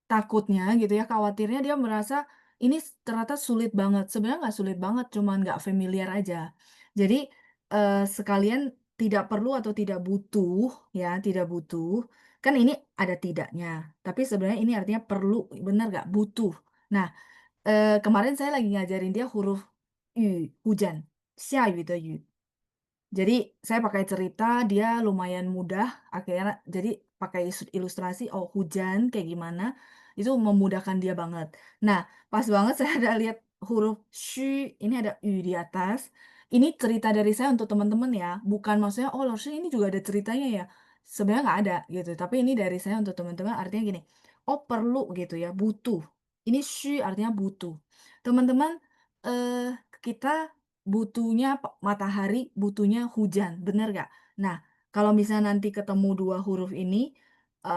Takutnya gitu ya, khawatirnya dia merasa ini ternyata sulit banget. Sebenarnya nggak sulit banget, cuman nggak familiar aja. Jadi, sekalian tidak perlu atau tidak butuh ya, tidak butuh, kan ini ada tidaknya, tapi sebenarnya ini artinya perlu, bener nggak? Butuh. Nah, kemarin saya lagi ngajarin dia huruf yu, hujan, 下雨的雨. Jadi saya pakai cerita, dia lumayan mudah akhirnya jadi pakai ilustrasi, oh hujan kayak gimana, itu memudahkan dia banget. Nah, pas banget saya ada lihat huruf sy, ini ada yu di atas. Ini cerita dari saya untuk teman-teman ya, bukan maksudnya, oh Lordship ini juga ada ceritanya ya. Sebenarnya nggak ada gitu, tapi ini dari saya untuk teman-teman artinya gini, oh perlu gitu ya, butuh. Ini sy artinya butuh. Teman-teman, kita butuhnya matahari, butuhnya hujan, bener nggak? Nah, kalau misalnya nanti ketemu 2 huruf ini,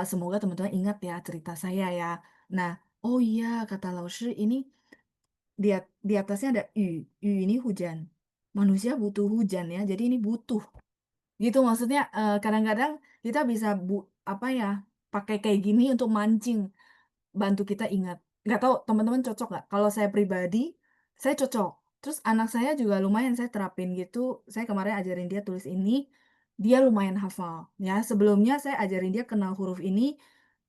semoga teman-teman ingat ya cerita saya ya. Nah, oh iya kata Laoshi ini di atasnya ada yu, yu ini hujan. Manusia butuh hujan ya, jadi ini butuh. Gitu maksudnya, kadang-kadang kita bisa apa ya, pakai kayak gini untuk mancing. Bantu kita ingat. Nggak tahu teman-teman cocok nggak? Kalau saya pribadi, saya cocok. Terus anak saya juga lumayan saya terapin gitu. Saya kemarin ajarin dia tulis ini, dia lumayan hafal. Ya, sebelumnya saya ajarin dia kenal huruf ini,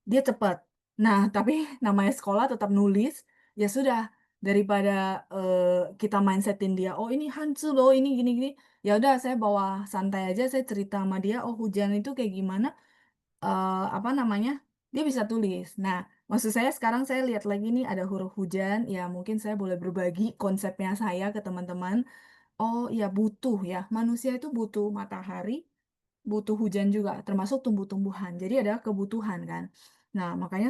dia cepat. Nah, tapi namanya sekolah tetap nulis, ya sudah. Daripada kita mindsetin dia, oh ini Hanzu loh, ini gini-gini. Ya udah, saya bawa santai aja, saya cerita sama dia, oh hujan itu kayak gimana, apa namanya, dia bisa tulis. Nah, maksud saya sekarang saya lihat lagi nih ada huruf hujan, ya mungkin saya boleh berbagi konsepnya saya ke teman-teman. Oh ya butuh ya, manusia itu butuh matahari, butuh hujan juga, termasuk tumbuh-tumbuhan. Jadi ada kebutuhan kan. Nah, makanya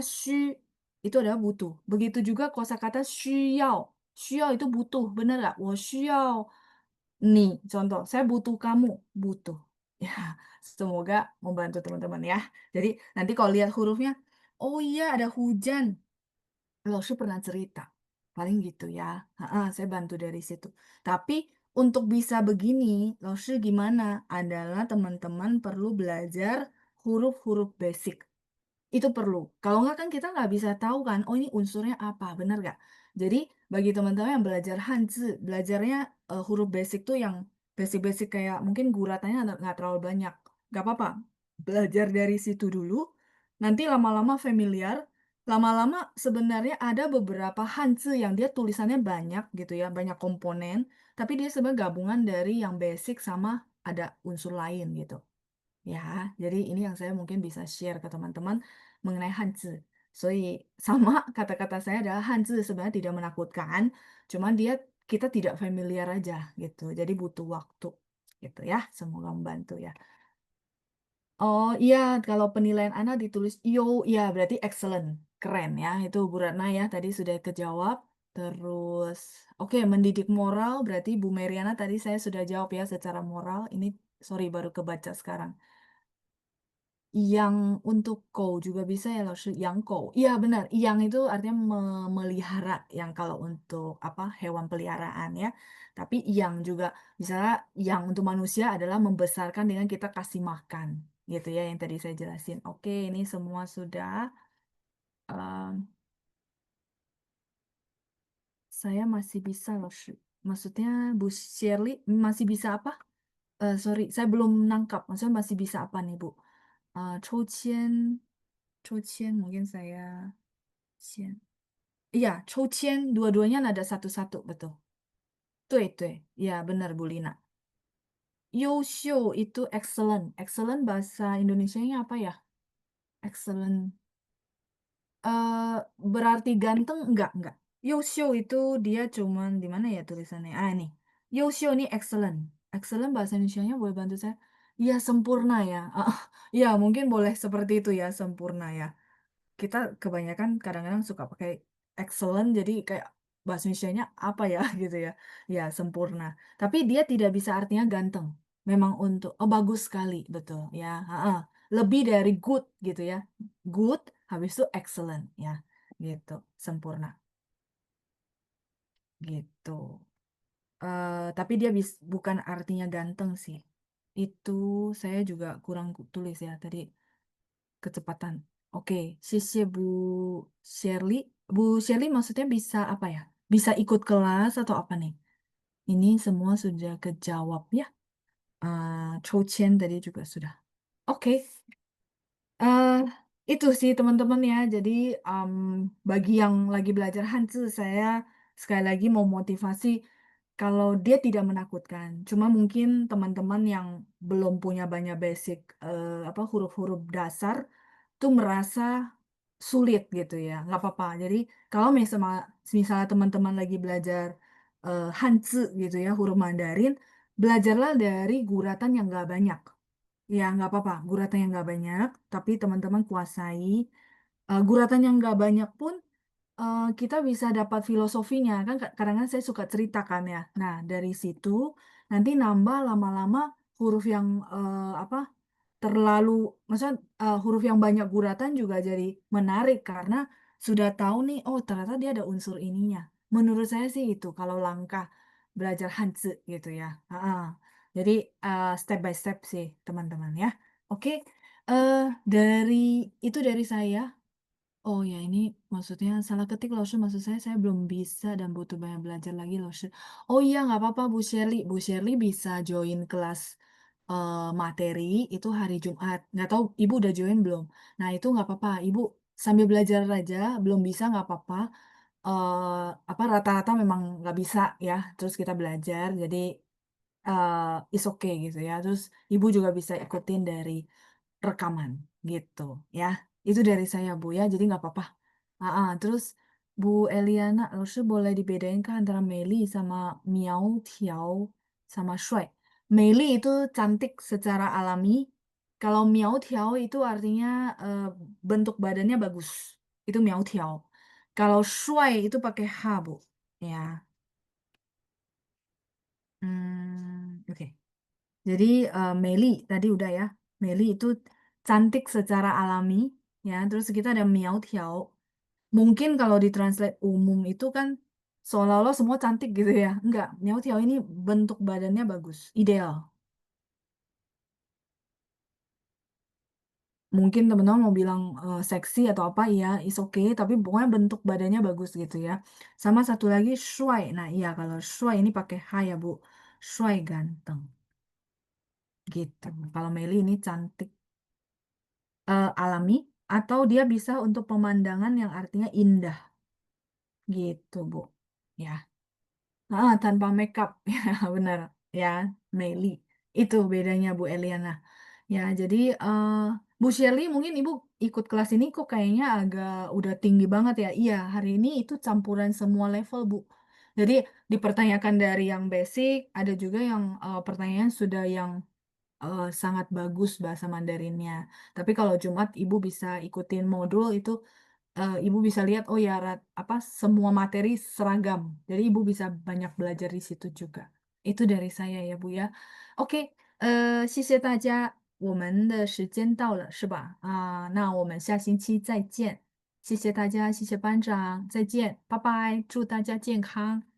itu adalah butuh. Begitu juga kosakata 需要. 需要 itu butuh, bener nggak? 我需要 nih, contoh, saya butuh kamu, butuh. Ya, semoga membantu teman-teman ya. Jadi nanti kalau lihat hurufnya, oh iya ada hujan. Langsung pernah cerita. Paling gitu ya. Heeh, saya bantu dari situ. Tapi untuk bisa begini, Langsung gimana? Adalah teman-teman perlu belajar huruf-huruf basic. Itu perlu. Kalau nggak kan kita nggak bisa tahu kan, oh ini unsurnya apa, benar nggak? Jadi bagi teman-teman yang belajar Hanzi, belajarnya huruf basic tuh yang basic-basic kayak mungkin guratannya nggak terlalu banyak. Nggak apa-apa. Belajar dari situ dulu, nanti lama-lama familiar. Lama-lama sebenarnya ada beberapa Hanzi yang dia tulisannya banyak gitu ya, banyak komponen, tapi dia sebenarnya gabungan dari yang basic sama ada unsur lain gitu. Ya, jadi ini yang saya mungkin bisa share ke teman-teman mengenai Hanzi. So, sama kata-kata saya adalah Hanzi sebenarnya tidak menakutkan, cuman dia kita tidak familiar aja gitu. Jadi butuh waktu gitu ya. Semoga membantu ya. Oh iya, kalau penilaian Ana ditulis yo, iya berarti excellent, keren ya. Itu Bu Ratna ya tadi sudah kejawab. Terus, oke, mendidik moral berarti Bu Meriana tadi saya sudah jawab ya secara moral. Ini sorry baru kebaca sekarang. Yang untuk kau juga bisa ya loh, yang kau. Iya benar, yang itu artinya memelihara yang kalau untuk apa hewan peliharaan ya. Tapi yang juga misalnya yang untuk manusia adalah membesarkan dengan kita kasih makan gitu ya yang tadi saya jelasin. Oke, ini semua sudah. Em, saya masih bisa loh. Maksudnya Bu Shirley masih bisa apa? Sorry, saya belum nangkap. Maksudnya masih bisa apa nih Bu? Chou Qian, Chou Qian mungkin saya. Iya, Chou Qian, dua-duanya nada satu-satu, betul. 对对, ya benar Bu Lina. 优秀 itu excellent. Excellent bahasa Indonesianya apa ya? Excellent. eh Berarti ganteng? Enggak. 优秀 itu dia cuman di mana ya tulisannya? Ah, ini. 优秀 ini excellent. Excellent bahasa Indonesianya boleh bantu saya? Iya, sempurna ya. Ya, mungkin boleh seperti itu ya, sempurna ya. Kita kebanyakan kadang-kadang suka pakai excellent jadi kayak bahasa Indonesianya apa ya gitu ya, ya sempurna, tapi dia tidak bisa artinya ganteng, memang untuk oh bagus sekali betul ya. Ha-ha. Lebih dari good gitu ya, good habis itu excellent ya gitu, sempurna gitu. Tapi dia bukan artinya ganteng sih, itu saya juga kurang tulis ya tadi kecepatan. Oke, sisi Bu Shirley. Bu Shirley maksudnya bisa apa ya? Bisa ikut kelas atau apa nih? Ini semua sudah kejawab ya. Chou Chen tadi juga sudah. Oke, eh, itu sih teman-teman ya. Jadi em, bagi yang lagi belajar Hanzi, saya sekali lagi mau motivasi kalau dia tidak menakutkan. Cuma mungkin teman-teman yang belum punya banyak basic apa huruf-huruf dasar tuh merasa sulit gitu ya, nggak apa-apa. Jadi kalau misalnya teman-teman lagi belajar Hanzi gitu ya, huruf Mandarin, belajarlah dari guratan yang nggak banyak. Ya nggak apa-apa, guratan yang nggak banyak, tapi teman-teman kuasai. Guratan yang nggak banyak pun kita bisa dapat filosofinya kan. Kadang-kadang saya suka ceritakan ya. Nah dari situ nanti nambah lama-lama huruf yang apa terlalu, maksudnya huruf yang banyak guratan juga jadi menarik karena sudah tahu nih, oh ternyata dia ada unsur ininya. Menurut saya sih itu kalau langkah belajar Hanzi gitu ya. Ah, jadi step by step sih teman-teman ya. Oke, eh dari itu dari saya. Oh ya ini maksudnya salah ketik loh Shu. Maksud saya belum bisa dan butuh banyak belajar lagi loh Shu. Oh iya nggak apa-apa Bu Shirley. Bu Shirley bisa join kelas materi itu hari Jumat. Nggak tahu Ibu udah join belum? Nah itu nggak apa-apa. Ibu sambil belajar aja. Belum bisa nggak apa-apa. Apa rata-rata memang nggak bisa ya. Terus kita belajar. Jadi is okay gitu ya. Terus Ibu juga bisa ikutin dari rekaman gitu ya. Itu dari saya Bu ya, jadi nggak apa-apa. Terus Bu Eliana, Lalu boleh dibedain kan antara Meli sama Miao Tiao sama Shui. Meli itu cantik secara alami. Kalau Miao Tiao itu artinya eh, bentuk badannya bagus. Itu Miao Tiao. Kalau Shui itu pakai H, Bu. Ya. Oke. Jadi Meli tadi udah ya. Meli itu cantik secara alami ya. Terus kita ada Miao Tiao. Mungkin kalau ditranslate umum itu kan seolah-olah semua cantik gitu ya. Enggak, Miao Tiao ini bentuk badannya bagus, ideal. Mungkin teman-teman mau bilang seksi atau apa ya, is okay, tapi pokoknya bentuk badannya bagus gitu ya. Sama satu lagi Shuai. Nah, iya kalau Shuai ini pakai H ya, Bu. Shuai ganteng gitu. Kalau Meli ini cantik alami. atau dia bisa untuk pemandangan yang artinya indah, gitu, Bu. Ya. Heeh, tanpa makeup, ya benar, ya, Meili. Itu bedanya Bu Eliana. Ya, jadi, Bu Shirley mungkin Ibu ikut kelas ini kok kayaknya agak udah tinggi banget ya. Iya, hari ini itu campuran semua level, Bu. Jadi dipertanyakan dari yang basic, ada juga yang, pertanyaan sudah yang, sangat bagus bahasa Mandarinnya. Tapi kalau Jumat Ibu bisa ikutin modul itu, Ibu bisa lihat, oh ya, apa, semua materi seragam. Jadi Ibu bisa banyak belajar di situ juga. Itu dari saya ya, Bu, ya. Oke, 谢谢大家，我们的时间到了，是吧？啊，那我们下星期再见。谢谢大家，谢谢班长，再见，拜拜，祝大家健康。